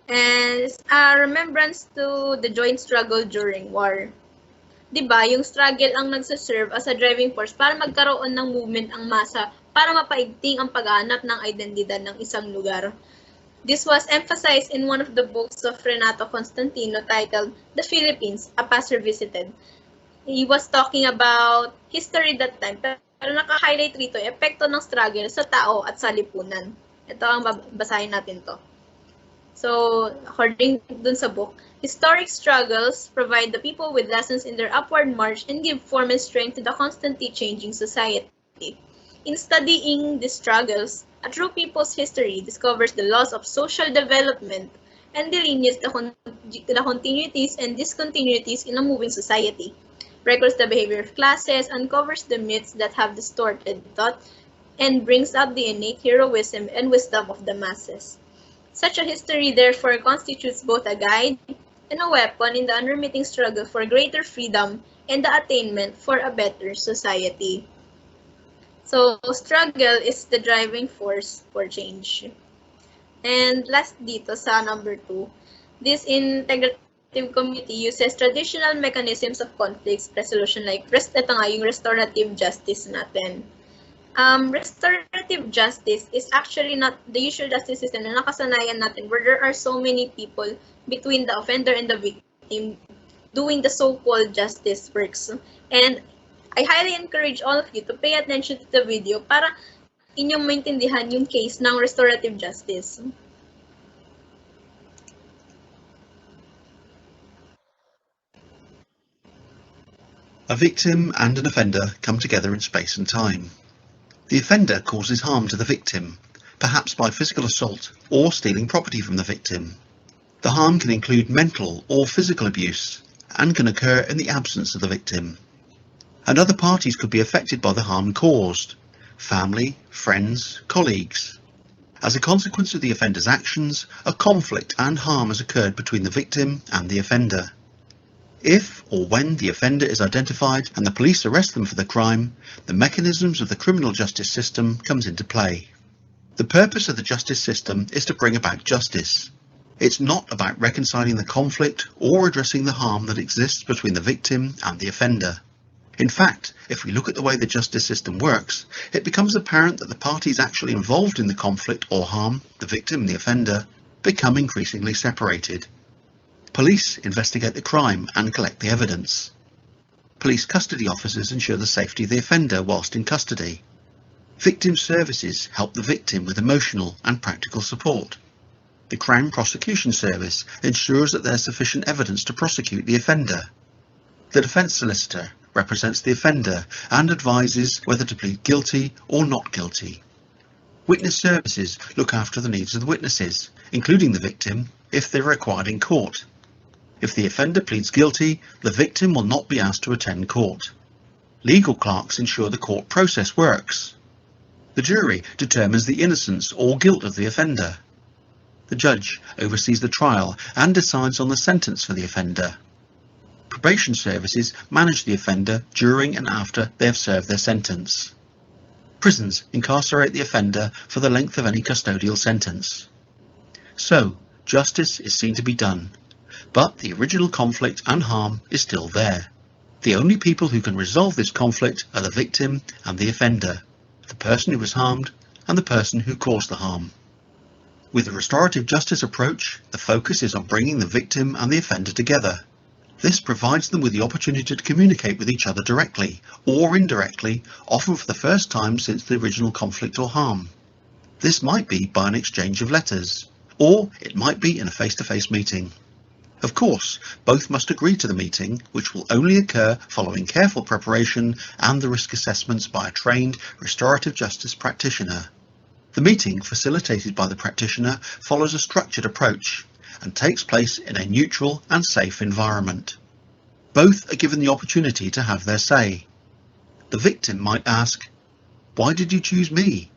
And a remembrance to the joint struggle during war. Diba, yung struggle ang nagsaserve as a driving force para magkaroon ng movement ang masa para mapaigting ang paghahanap ng identidad ng isang lugar. This was emphasized in one of the books of Renato Constantino titled The Philippines, A Past Revisited. He was talking about history that time, pero naka-highlight rito yung epekto ng struggle sa tao at sa lipunan. Ito ang basahin natin to. So, according dun sa book, historic struggles provide the people with lessons in their upward march and give form and strength to the constantly changing society. In studying these struggles, a true people's history discovers the laws of social development and delineates the continuities and discontinuities in a moving society, records the behavior of classes, uncovers the myths that have distorted thought, and brings out the innate heroism and wisdom of the masses. Such a history therefore constitutes both a guide and a weapon in the unremitting struggle for greater freedom and the attainment for a better society. So, struggle is the driving force for change. And last dito sa number 2, this integrative committee uses traditional mechanisms of conflict resolution like ito nga yung restorative justice natin. Restorative justice is actually not the usual justice system na nakasanayan natin where there are so many people between the offender and the victim doing the so-called justice works. And I highly encourage all of you to pay attention to the video para inyong maintindihan yung case ng restorative justice. A victim and an offender come together in space and time. The offender causes harm to the victim, perhaps by physical assault or stealing property from the victim. The harm can include mental or physical abuse and can occur in the absence of the victim. And other parties could be affected by the harm caused: family, friends, colleagues. As a consequence of the offender's actions, a conflict and harm has occurred between the victim and the offender. If or when the offender is identified and the police arrest them for the crime, the mechanisms of the criminal justice system comes into play. The purpose of the justice system is to bring about justice. It's not about reconciling the conflict or addressing the harm that exists between the victim and the offender. In fact, if we look at the way the justice system works, it becomes apparent that the parties actually involved in the conflict or harm, the victim and the offender, become increasingly separated. Police investigate the crime and collect the evidence. Police custody officers ensure the safety of the offender whilst in custody. Victim services help the victim with emotional and practical support. The Crown Prosecution Service ensures that there is sufficient evidence to prosecute the offender. The defence solicitor represents the offender and advises whether to plead guilty or not guilty. Witness services look after the needs of the witnesses, including the victim, if they are required in court. If the offender pleads guilty, the victim will not be asked to attend court. Legal clerks ensure the court process works. The jury determines the innocence or guilt of the offender. The judge oversees the trial and decides on the sentence for the offender. Probation services manage the offender during and after they have served their sentence. Prisons incarcerate the offender for the length of any custodial sentence. So, justice is seen to be done, but the original conflict and harm is still there. The only people who can resolve this conflict are the victim and the offender, the person who was harmed and the person who caused the harm. With the restorative justice approach, the focus is on bringing the victim and the offender together. This provides them with the opportunity to communicate with each other directly or indirectly, often for the first time since the original conflict or harm. This might be by an exchange of letters, or it might be in a face-to-face meeting. Of course, both must agree to the meeting, which will only occur following careful preparation and the risk assessments by a trained restorative justice practitioner. The meeting, facilitated by the practitioner, follows a structured approach and takes place in a neutral and safe environment. Both are given the opportunity to have their say. The victim might ask, "Why did you choose me?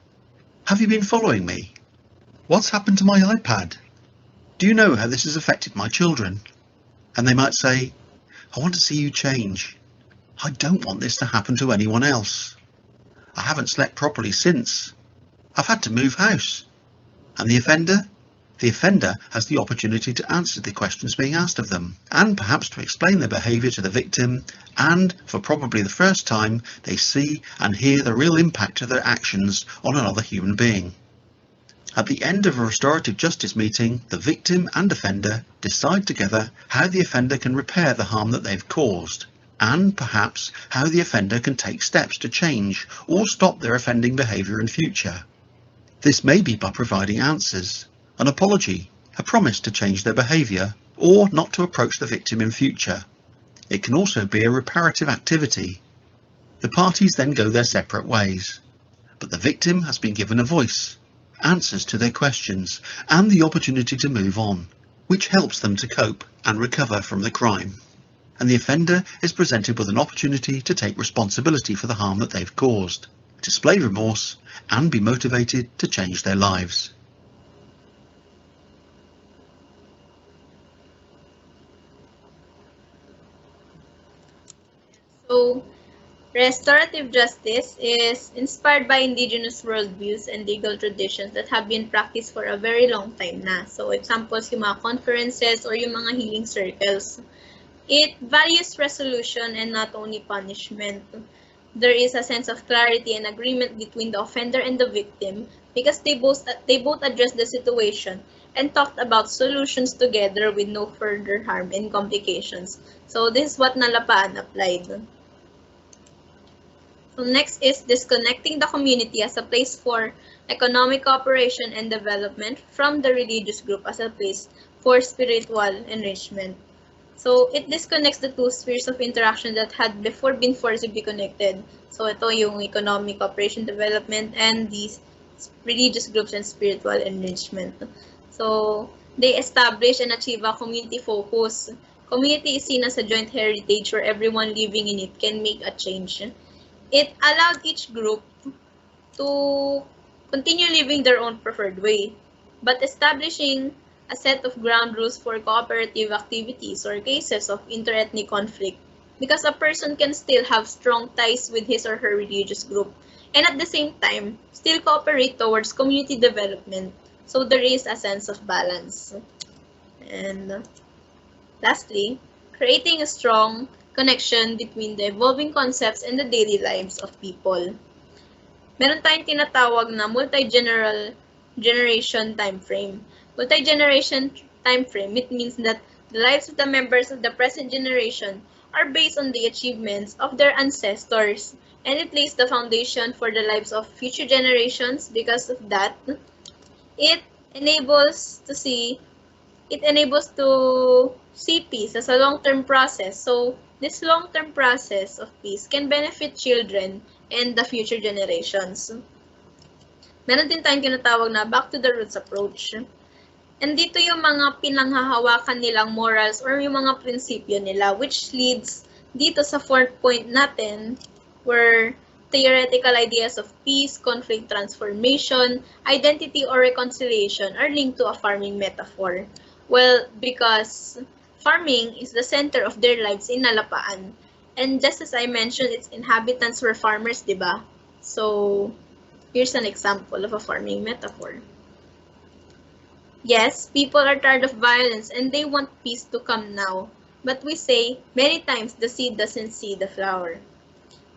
Have you been following me? What's happened to my iPad? Do you know how this has affected my children?" And they might say, "I want to see you change. I don't want this to happen to anyone else. I haven't slept properly since. I've had to move house." And the offender? The offender has the opportunity to answer the questions being asked of them, and perhaps to explain their behaviour to the victim, and, for probably the first time, they see and hear the real impact of their actions on another human being. At the end of a restorative justice meeting, the victim and offender decide together how the offender can repair the harm that they've caused, and perhaps how the offender can take steps to change or stop their offending behaviour in future. This may be by providing answers, an apology, a promise to change their behaviour, or not to approach the victim in future. It can also be a reparative activity. The parties then go their separate ways, but the victim has been given a voice, answers to their questions, and the opportunity to move on, which helps them to cope and recover from the crime. And the offender is presented with an opportunity to take responsibility for the harm that they've caused. display remorse, and be motivated to change their lives. So, restorative justice is inspired by indigenous worldviews and legal traditions that have been practiced for a very long time na. So, examples yung mga conferences or yung mga healing circles. It values resolution and not only punishment. There is a sense of clarity and agreement between the offender and the victim because they both addressed the situation and talked about solutions together with no further harm and complications. So, this is what Nalapaan applied. So next is disconnecting the community as a place for economic cooperation and development from the religious group as a place for spiritual enrichment. So it disconnects the two spheres of interaction that had before been forcibly connected. So ito yung economic cooperation development and these religious groups and spiritual enrichment. So they establish and achieve a community focus. Community is seen as a joint heritage where everyone living in it can make a change. It allowed each group to continue living their own preferred way, but establishing a set of ground rules for cooperative activities or cases of interethnic conflict, because a person can still have strong ties with his or her religious group, and at the same time, still cooperate towards community development, so there is a sense of balance. And lastly, creating a strong connection between the evolving concepts and the daily lives of people. Meron tayong tinatawag na multi-generation time frame. Multi-generation time frame, it means that the lives of the members of the present generation are based on the achievements of their ancestors, and it lays the foundation for the lives of future generations. Because of that, it enables to see peace as a long-term process. So this long-term process of peace can benefit children and the future generations. Meron din tayong tinatawag na back to the roots approach. And dito yung mga pinanghahawakan nilang morals or yung mga prinsipyo nila, which leads dito sa fourth point natin, where theoretical ideas of peace, conflict transformation, identity, or reconciliation are linked to a farming metaphor. Well, because farming is the center of their lives in Nalapaan. And just as I mentioned, its inhabitants were farmers, diba? So, here's an example of a farming metaphor. Yes, people are tired of violence and they want peace to come now. But we say, many times the seed doesn't see the flower.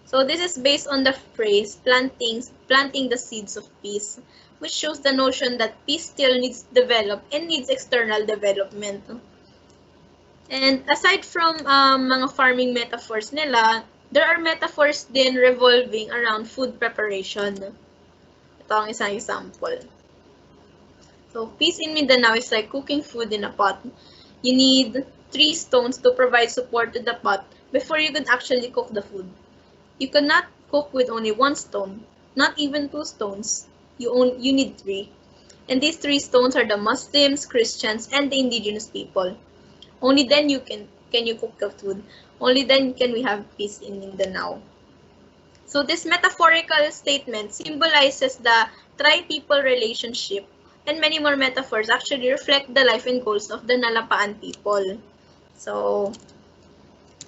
So this is based on the phrase, planting the seeds of peace, which shows the notion that peace still needs to develop and needs external development. And aside from mga farming metaphors nila, there are metaphors din revolving around food preparation. Ito ang isang example. So, peace in Mindanao is like cooking food in a pot. You need 3 stones to provide support to the pot before you can actually cook the food. You cannot cook with only 1 stone, not even 2 stones. You need 3. And these 3 stones are the Muslims, Christians, and the indigenous people. Only then can you cook the food. Only then can we have peace in Mindanao. So this metaphorical statement symbolizes the tri-people relationship, and many more metaphors actually reflect the life and goals of the Nalapaan people. So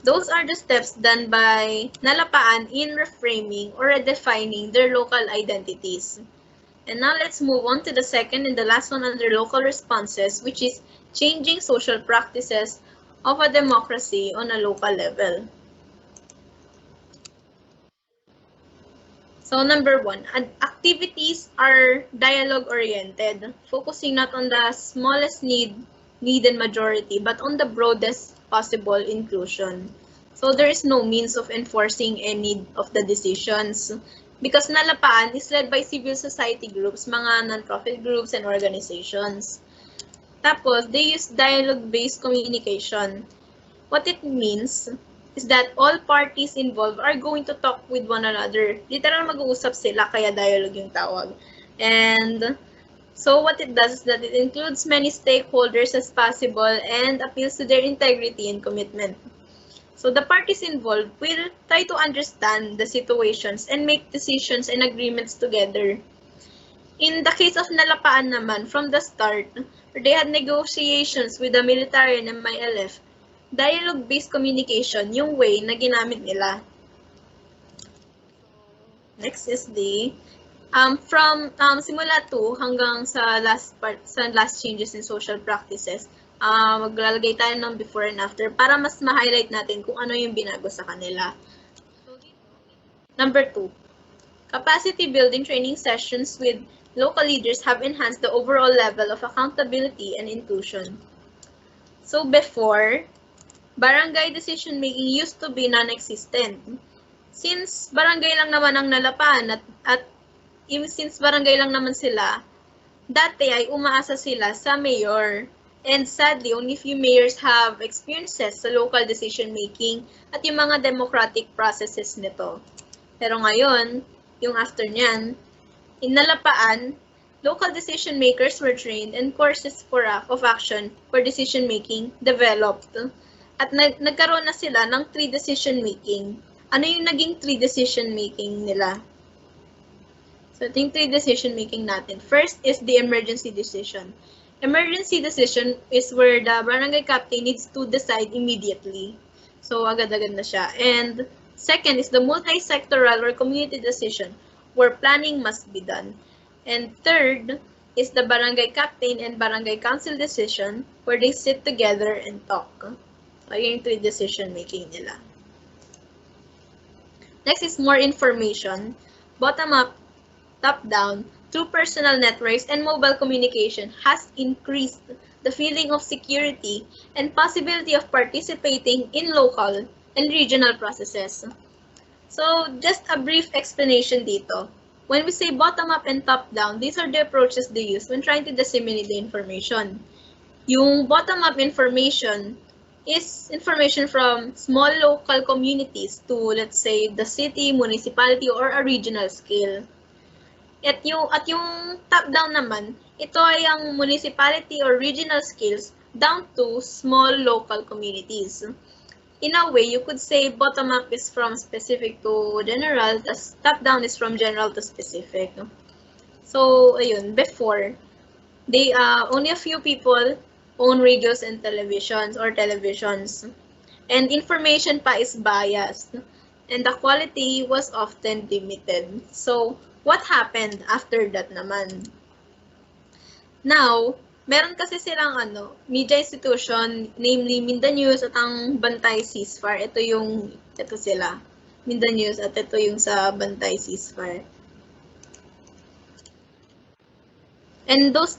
those are the steps done by Nalapaan in reframing or redefining their local identities. And now let's move on to the second and the last one under local responses, which is changing social practices of a democracy on a local level. So number 1, activities are dialogue-oriented, focusing not on the smallest need and majority, but on the broadest possible inclusion. So there is no means of enforcing any of the decisions, because Nalapaan is led by civil society groups, mga non-profit groups and organizations. Tapos, they use dialogue-based communication. What it means is that all parties involved are going to talk with one another. Literal mag-uusap sila, kaya dialogue yung tawag. And so what it does is that it includes many stakeholders as possible and appeals to their integrity and commitment. So the parties involved will try to understand the situations and make decisions and agreements together. In the case of Nalapaan naman, from the start, they had negotiations with the military and MILF. Dialogue-based communication, yung way na ginamit nila. Next is the from simula 2 hanggang sa last changes in social practices. Maglalagay tayo ng before and after para mas ma-highlight natin kung ano yung binago sa kanila. Number 2, capacity building training sessions with local leaders have enhanced the overall level of accountability and inclusion. So before, barangay decision making used to be non-existent. Since barangay lang naman ang Nalapaan at since barangay lang naman sila, dati ay umaasa sila sa mayor. And sadly, only few mayors have experiences sa local decision making at yung mga democratic processes nito. Pero ngayon, yung after nyan, in Nalapaan, local decision makers were trained and courses of action for decision making developed. At nagkaroon na sila ng 3 decision making. Ano yung naging 3 decision making nila? So, ito yung 3 decision making natin. First is the emergency decision. Emergency decision is where the barangay captain needs to decide immediately. So, agad-agad na siya. And second is the multi-sectoral or community decision, where planning must be done. And third is the barangay captain and barangay council decision, where they sit together and talk. So, yung 3 decision making nila. Next is more information. Bottom-up, top-down, through personal networks and mobile communication has increased the feeling of security and possibility of participating in local and regional processes. So, just a brief explanation dito. When we say bottom-up and top-down, these are the approaches they use when trying to disseminate the information. Yung bottom-up information is information from small local communities to, let's say, the city, municipality, or a regional scale. At yung top-down naman, ito ay ang municipality or regional scales down to small local communities. In a way, you could say bottom-up is from specific to general, tas top-down is from general to specific. So, ayun, before, only a few people own radios and televisions. And information pa is biased. And the quality was often limited. So, what happened after that naman? Now, meron kasi silang media institution, namely Mindanao at ang Bantay Ceasefire. Ito sila. Mindanao at ito yung sa Bantay Ceasefire. And those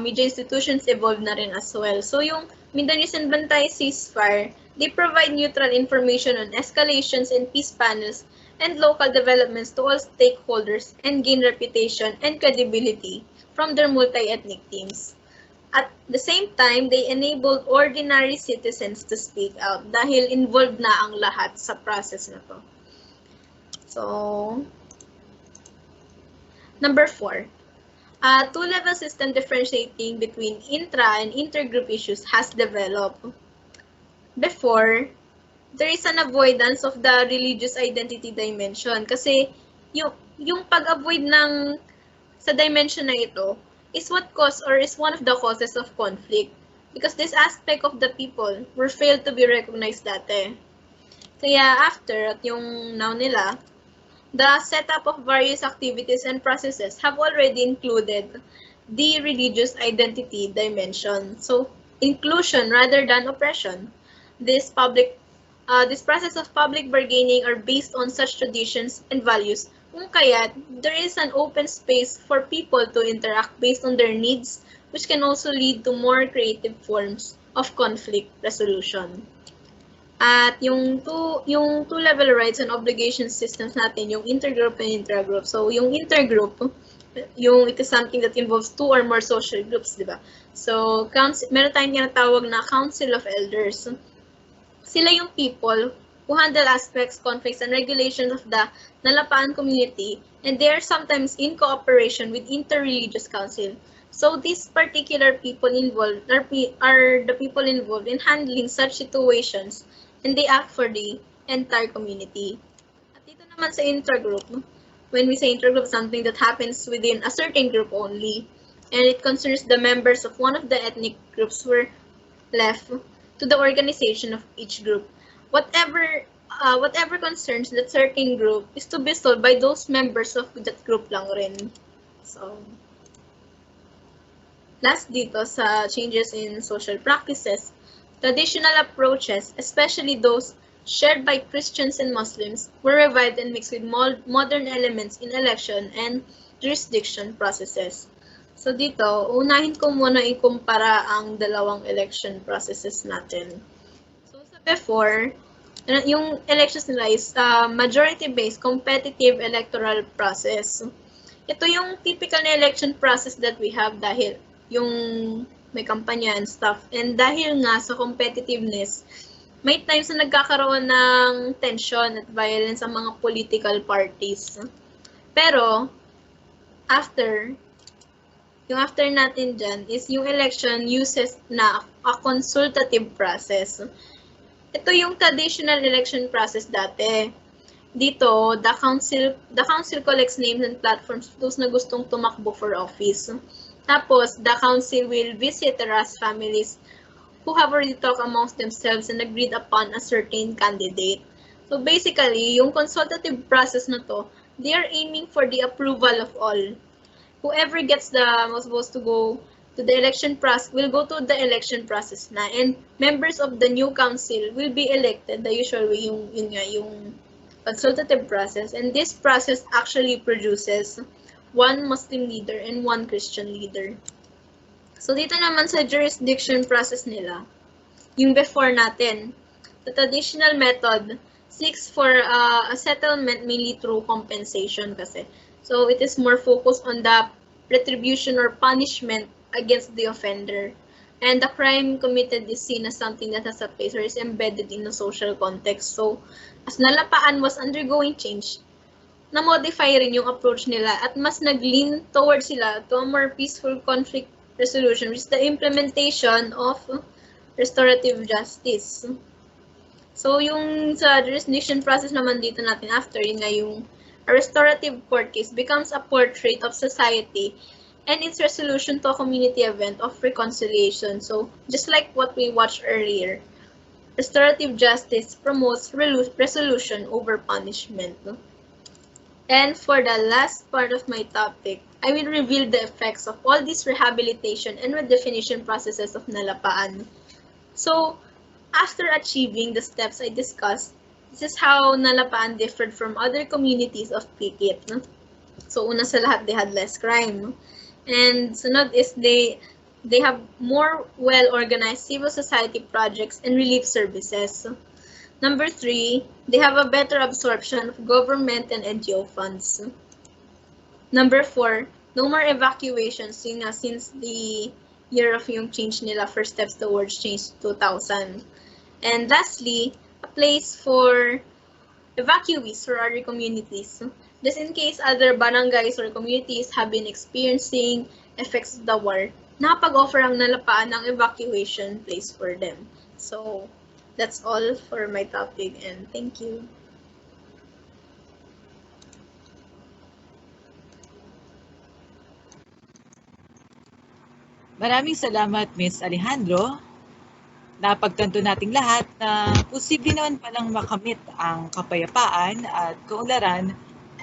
media institutions evolved na rin as well. So yung Mindanao and Bantay Ceasefire, they provide neutral information on escalations and peace panels and local developments to all stakeholders and gain reputation and credibility from their multi-ethnic teams. At the same time, they enabled ordinary citizens to speak out dahil involved na ang lahat sa process na to. So, number 4. A two-level system differentiating between intra and intergroup issues has developed. Before, there is an avoidance of the religious identity dimension kasi yung pag-avoid sa dimension na ito is what cause or is one of the causes of conflict because this aspect of the people were failed to be recognized dati. Kaya after at yung now nila, the setup of various activities and processes have already included the religious identity dimension. So, inclusion rather than oppression. This process of public bargaining are based on such traditions and values. Kung kaya, there is an open space for people to interact based on their needs, which can also lead to more creative forms of conflict resolution. At yung two-level rights and obligation systems natin, yung intergroup and intragroup. So, yung intergroup, it is something that involves 2 or more social groups, di ba? So, meron tayong tinatawag na Council of Elders. Sila yung people who handle aspects, conflicts, and regulations of the Nalapaan community, and they are sometimes in cooperation with interreligious council. So these particular people involved are the people involved in handling such situations and they act for the entire community. At dito naman sa intergroup, when we say intergroup, something that happens within a certain group only, and it concerns the members of one of the ethnic groups were left to the organization of each group. Whatever concerns that certain group is to be solved by those members of that group lang rin. So, last dito sa changes in social practices, traditional approaches, especially those shared by Christians and Muslims, were revived and mixed with modern elements in election and jurisdiction processes. So dito, unahin ko muna ikumpara ang dalawang election processes natin. So sa before, yung elections nila is majority-based competitive electoral process. Ito yung typical na election process that we have dahil yung may kampanya and stuff. And dahil nga sa competitiveness, may times na nagkakaroon ng tension at violence ang mga political parties. Pero, after natin dyan is yung election uses na a consultative process. Ito yung traditional election process dati. Dito, the council collects names and platforms of those na gustong tumakbo for office. Tapos, the council will visit the Ras families who have already talked amongst themselves and agreed upon a certain candidate. So basically, yung consultative process na to, they are aiming for the approval of all. Whoever gets was supposed to go to the election process will go to the election process na, and members of the new council will be elected the usual way, yung consultative process, and this process actually produces one Muslim leader and one Christian leader. So dito naman sa jurisdiction process nila, yung before natin, the traditional method seeks for a settlement mainly through compensation kasi. So it is more focused on the retribution or punishment against the offender. And the crime committed is seen as something that has a place or is embedded in a social context. So as Nalapaan was undergoing change, na-modify rin yung approach nila at mas nag-lean towards sila to a more peaceful conflict resolution, which is the implementation of restorative justice. So yung sa jurisdiction process naman dito natin after, yun nga yung a restorative court case becomes a portrait of society and its resolution to a community event of reconciliation. So just like what we watched earlier, restorative justice promotes resolution over punishment. And for the last part of my topic, I will reveal the effects of all these rehabilitation and redefinition processes of Nalapaan. So, after achieving the steps I discussed, this is how Nalapaan differed from other communities of Pikit. So, una sa lahat, they had less crime. And sunod is they have more well-organized civil society projects and relief services. Number 3, they have a better absorption of government and NGO funds. Number 4, no more evacuations since the year of yung change nila, first steps towards change 2000. And lastly, a place for evacuees for other communities. Just in case other barangays or communities have been experiencing effects of the war, nakapag-offer ang Nalapaan ng evacuation place for them. So, that's all for my topic, and thank you. Maraming salamat, Ms. Alejandro. Napagtanto nating lahat na posible naman palang makamit ang kapayapaan at kaunlaran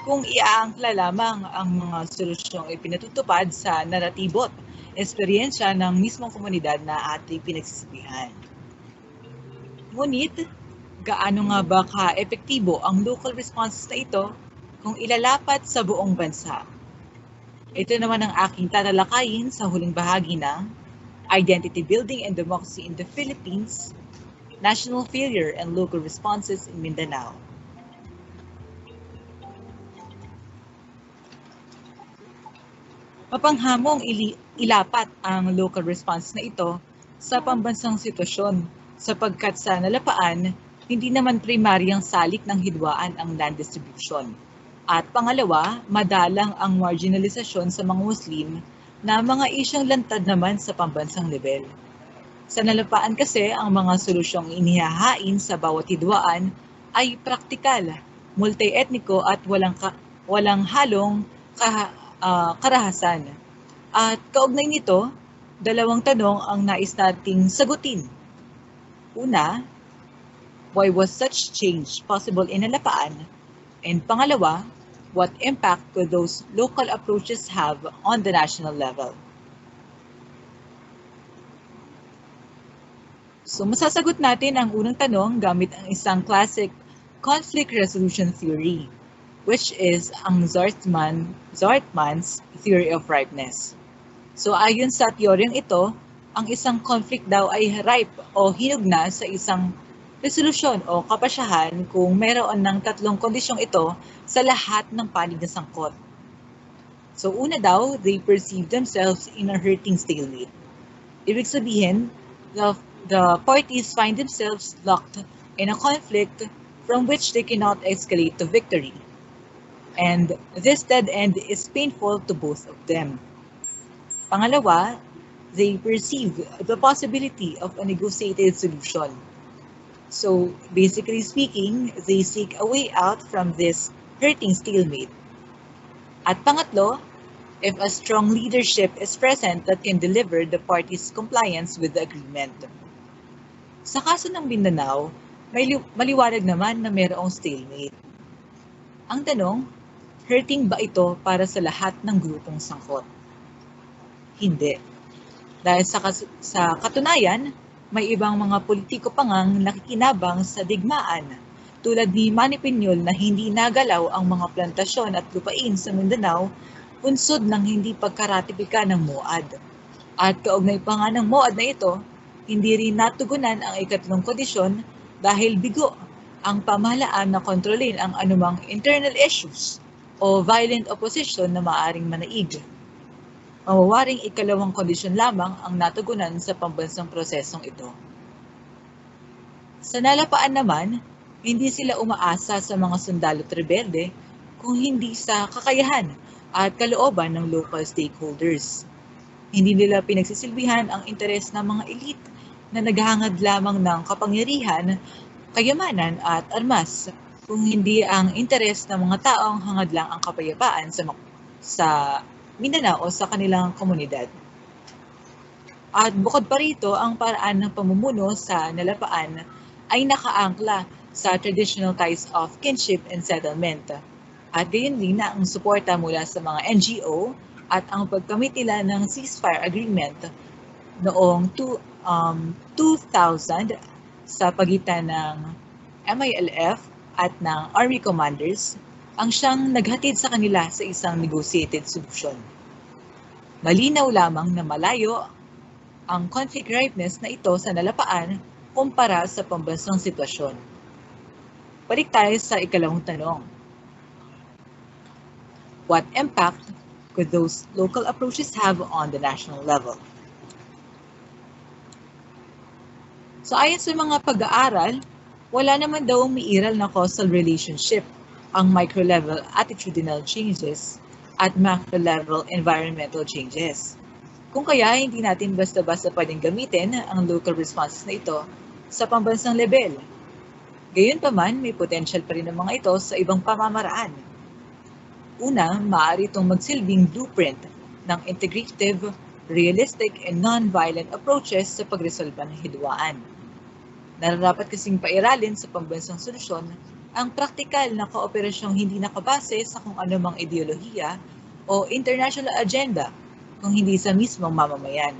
kung iaangkla lamang ang mga solusyong ipinatutupad sa naratibo at eksperyensya ng mismong komunidad na ating pinagsisihan. Ngunit, gaano nga ba ka-epektibo ang local responses na ito kung ilalapat sa buong bansa? Ito naman ang aking tatalakayin sa huling bahagi ng Identity Building and Democracy in the Philippines, National Failure and Local Responses in Mindanao. Mapanghamong ilapat ang local response na ito sa pambansang sitwasyon sapagkat sa Nalapaan, hindi naman primaryang salik ng hidwaan ang land distribution. At pangalawa, madalang ang marginalisasyon sa mga Muslim na mga isyong lantad naman sa pambansang level. Sa nalapaan kasi, ang mga solusyong inihahain sa bawat hidwaan ay praktikal, multi-etniko at walang halong karahasan. At kaugnay nito, dalawang tanong ang nais nating sagutin. Una, why was such change possible in Nalapaan? And pangalawa, what impact could those local approaches have on the national level? So masasagot natin ang unang tanong gamit ang isang classic conflict resolution theory, which is ang Zartman's theory of ripeness. So ayon sa teoryang ito, ang isang conflict daw ay ripe o hinog na sa isang resolusyon o kapasyahan kung mayroon ng tatlong kondisyong ito sa lahat ng panig na sangkot. So una daw, they perceive themselves in a hurting stalemate. Ibig sabihin, the parties find themselves locked in a conflict from which they cannot escalate to victory. And this dead end is painful to both of them. Pangalawa, they perceive the possibility of a negotiated solution. So basically speaking, they seek a way out from this hurting stalemate. At pangatlo, if a strong leadership is present that can deliver the parties' compliance with the agreement. Sa kaso ng Mindanao, maliwanag naman na mayroong stalemate. Ang tanong, hurting ba ito para sa lahat ng grupong sangkot? Hindi. Dahil sa katunayan, may ibang mga politiko pa ngang nakikinabang sa digmaan, tulad ni Manny Piñol na hindi nagalaw ang mga plantasyon at lupain sa Mindanao unsod ng hindi pagkaratipika ng MOAD. At kaugnay pa nga ng MOAD na ito, hindi rin natugunan ang ikatlong kondisyon dahil bigo ang pamahalaan na kontrolin ang anumang internal issues o violent opposition na maaaring manaig. Mawawaring ikalawang kondisyon lamang ang natugunan sa pambansang prosesong ito. Sa Nalapaan naman, hindi sila umaasa sa mga sundalo at rebelde kung hindi sa kakayahan at kalooban ng local stakeholders. Hindi nila pinagsisilbihan ang interes ng mga elite na naghahangad lamang ng kapangyarihan, kayamanan at armas, kung hindi ang interes ng mga taong hangad lang ang kapayapaan sa Mindanao o sa kanilang komunidad. At bukod pa rito, ang paraan ng pamumuno sa Nalapaan ay nakaangkla sa traditional ties of kinship and settlement. At gayon din na ang suporta mula sa mga NGO at ang pagkamit nila ng ceasefire agreement noong 2000 sa pagitan ng MILF at ng Army Commanders ang siyang naghatid sa kanila sa isang negotiated solution. Malinaw lamang na malayo ang conflict ripeness na ito sa Nalapaan kumpara sa pambansang sitwasyon. Balik tayo sa ikalawang tanong. What impact could those local approaches have on the national level? So ayon sa mga pag-aaral, wala naman daw umiiral na causal relationship ang micro-level attitudinal changes at macro-level environmental changes. Kung kaya, hindi natin basta-basta pwedeng gamitin ang local responses na ito sa pambansang level. Gayunpaman, may potential pa rin ang mga ito sa ibang pamamaraan. Una, maaari itong magsilbing blueprint ng integrative, realistic, and non-violent approaches sa pagresolba ng hidwaan. Nararapat kasing pairalin sa pambansang solusyon ang praktikal na kooperasyong hindi nakabase sa kung anumang ideolohiya o international agenda kung hindi sa mismong mamamayan.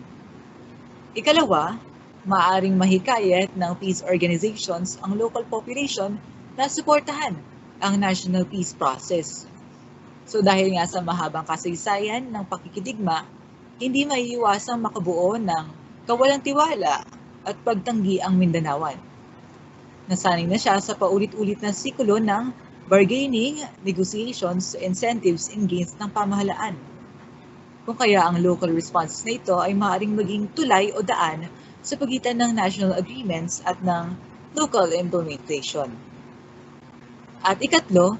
Ikalawa, maaaring mahikayat ng peace organizations ang local population na suportahan ang national peace process. So dahil nga sa mahabang kasaysayan ng pakikidigma, hindi maiiwasang makabuo ng kawalang tiwala at pagtanggi ang Mindanaoan. Nasanay na siya sa paulit-ulit na siklo ng bargaining, negotiations, incentives, and gains ng pamahalaan. Kung kaya ang local responses na ito ay maaaring maging tulay o daan sa pagitan ng national agreements at ng local implementation. At ikatlo,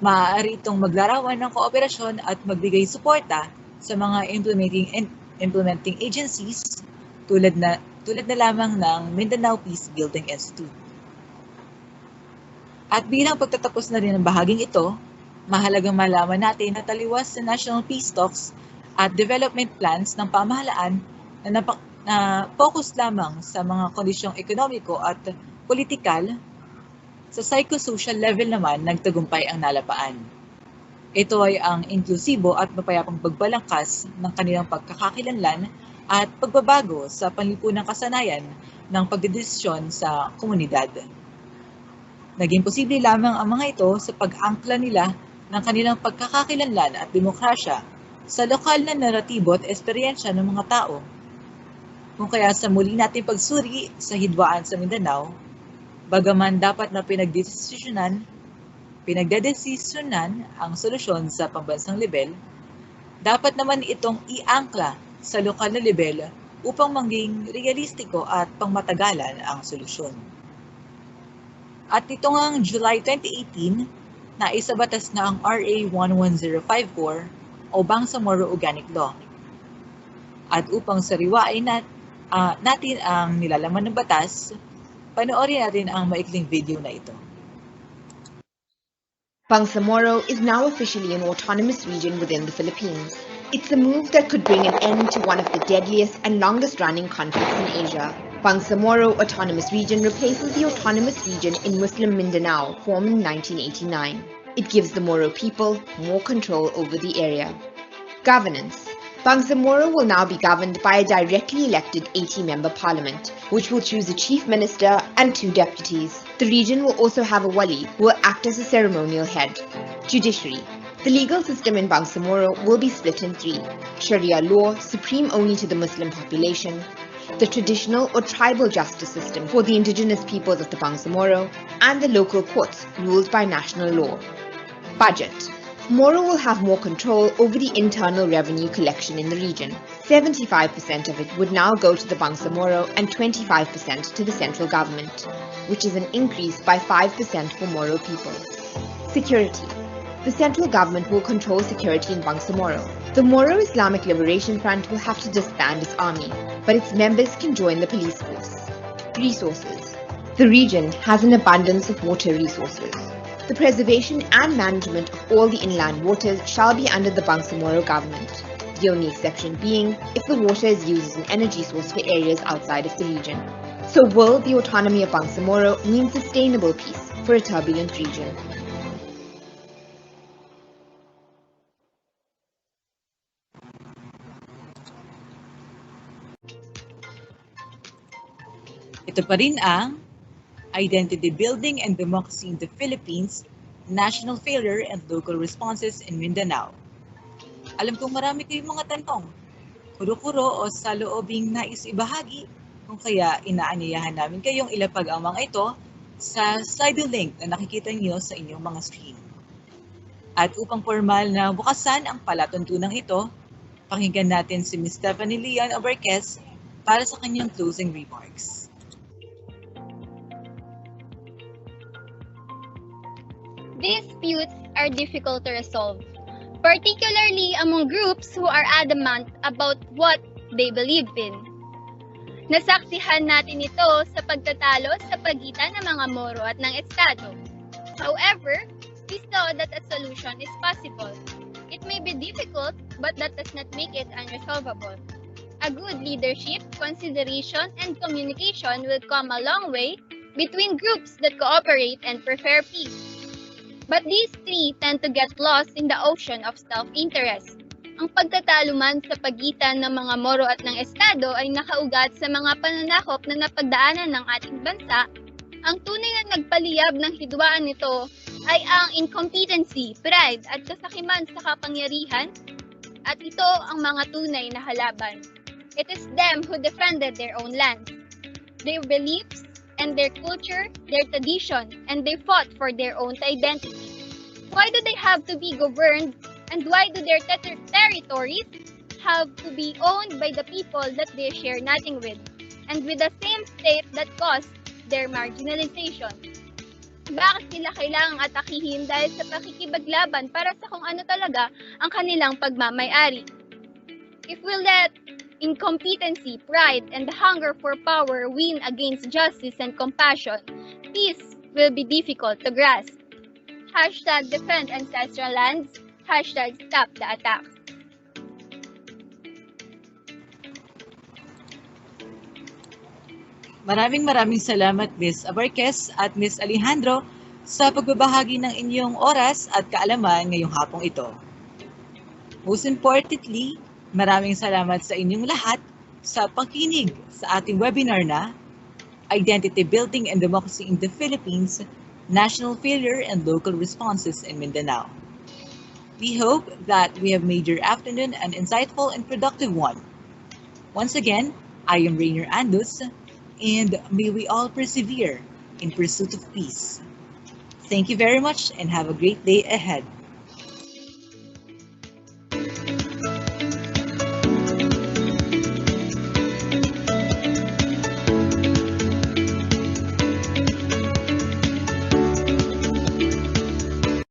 maaari itong maglarawan ng kooperasyon at magbigay suporta sa mga implementing agencies tulad tulad na lamang ng Mindanao Peace Building Institute. At bilang pagtatapos na rin ng bahaging ito, mahalagang malaman natin na taliwas sa National Peace Talks at development plans ng pamahalaan na focus lamang sa mga kondisyong ekonomiko at politikal, sa psychosocial level naman nagtagumpay ang nalapaan. Ito ay ang inklusibo at mapayapang pagbalangkas ng kanilang pagkakakilanlan at pagbabago sa panlipunang kasanayan ng pagdedesisyon sa komunidad. Naging posible lamang ang mga ito sa pag-angkla nila ng kanilang pagkakakilanlan at demokrasya sa lokal na naratibo at esperyensya ng mga tao. Kung kaya sa muli nating pagsuri sa hidwaan sa Mindanao, bagaman dapat na pinagdedesisyonan ang solusyon sa pambansang level, dapat naman itong iangkla sa lokal na level upang maging realistiko at pangmatagalan ang solusyon. At ito ngang July 2018, naisabatas na ang RA 11054 o Bangsamoro Organic Law. At upang sariwain natin ang nilalaman ng batas, panoorin natin ang maikling video na ito. Bangsamoro is now officially an autonomous region within the Philippines. It's a move that could bring an end to one of the deadliest and longest-running conflicts in Asia. Bangsamoro Autonomous Region replaces the Autonomous Region in Muslim Mindanao, formed in 1989. It gives the Moro people more control over the area. Governance. Bangsamoro will now be governed by a directly elected 80-member parliament, which will choose a chief minister and 2 deputies. The region will also have a wali, who will act as a ceremonial head. Judiciary. The legal system in Bangsamoro will be split in 3. Sharia law, supreme only to the Muslim population. The traditional or tribal justice system for the indigenous peoples of the Bangsamoro. And the local courts, ruled by national law. Budget. Moro will have more control over the internal revenue collection in the region. 75% of it would now go to the Bangsamoro and 25% to the central government, which is an increase by 5% for Moro people. Security. The central government will control security in Bangsamoro. The Moro Islamic Liberation Front will have to disband its army, but its members can join the police force. Resources. The region has an abundance of water resources. The preservation and management of all the inland waters shall be under the Bangsamoro government, the only exception being if the water is used as an energy source for areas outside of the region. So will the autonomy of Bangsamoro mean sustainable peace for a turbulent region? Ito pa rin ang Identity Building and Democracy in the Philippines, National Failure and Local Responses in Mindanao. Alam kong marami kayong mga tanong, kuro-kuro o sa loobing nais ibahagi, kung kaya inaanyayahan namin kayong ilapag ang mga ito sa slide link na nakikita niyo sa inyong mga screen. At upang formal na bukasan ang palatuntunang ito, pakinggan natin si Ms. Stephanie Leon Oberquez para sa kanyang closing remarks. Disputes are difficult to resolve, particularly among groups who are adamant about what they believe in. Nasaksihan natin ito sa pagtatalo sa pagitan ng mga Moro at ng Estado. However, we saw that a solution is possible. It may be difficult, but that does not make it unresolvable. A good leadership, consideration, and communication will come a long way between groups that cooperate and prefer peace. But these 3 tend to get lost in the ocean of self-interest. Ang pagtatalo man sa pagitan ng mga Moro at ng Estado ay nakaugat sa mga pananakop na napagdaanan ng ating bansa. Ang tunay na nagpaliyab ng hidwaan nito ay ang incompetency, pride at kasakiman sa kapangyarihan, at ito ang mga tunay na halaban. It is them who defended their own lands, their beliefs, and their culture, their tradition, and they fought for their own identity. Why do they have to be governed, and why do their territories have to be owned by the people that they share nothing with, and with the same state that caused their marginalization? Bakit sila kailangang atakihin dahil sa pakikipaglaban para sa kung ano talaga ang kanilang pagmamay-ari? If we let incompetency, pride, and the hunger for power win against justice and compassion, peace will be difficult to grasp. Hashtag defend ancestral lands. Hashtag stop the attacks. Maraming salamat Ms. Abarquez at Ms. Alejandro sa pagbabahagi ng inyong oras at kaalaman ngayong hapong ito. Most importantly, maraming salamat sa inyong lahat sa pakinig sa ating webinar na Identity Building and Democracy in the Philippines, National Failure and Local Responses in Mindanao. We hope that we have made your afternoon an insightful and productive one. Once again, I am Rainer Andus, and may we all persevere in pursuit of peace. Thank you very much and have a great day ahead.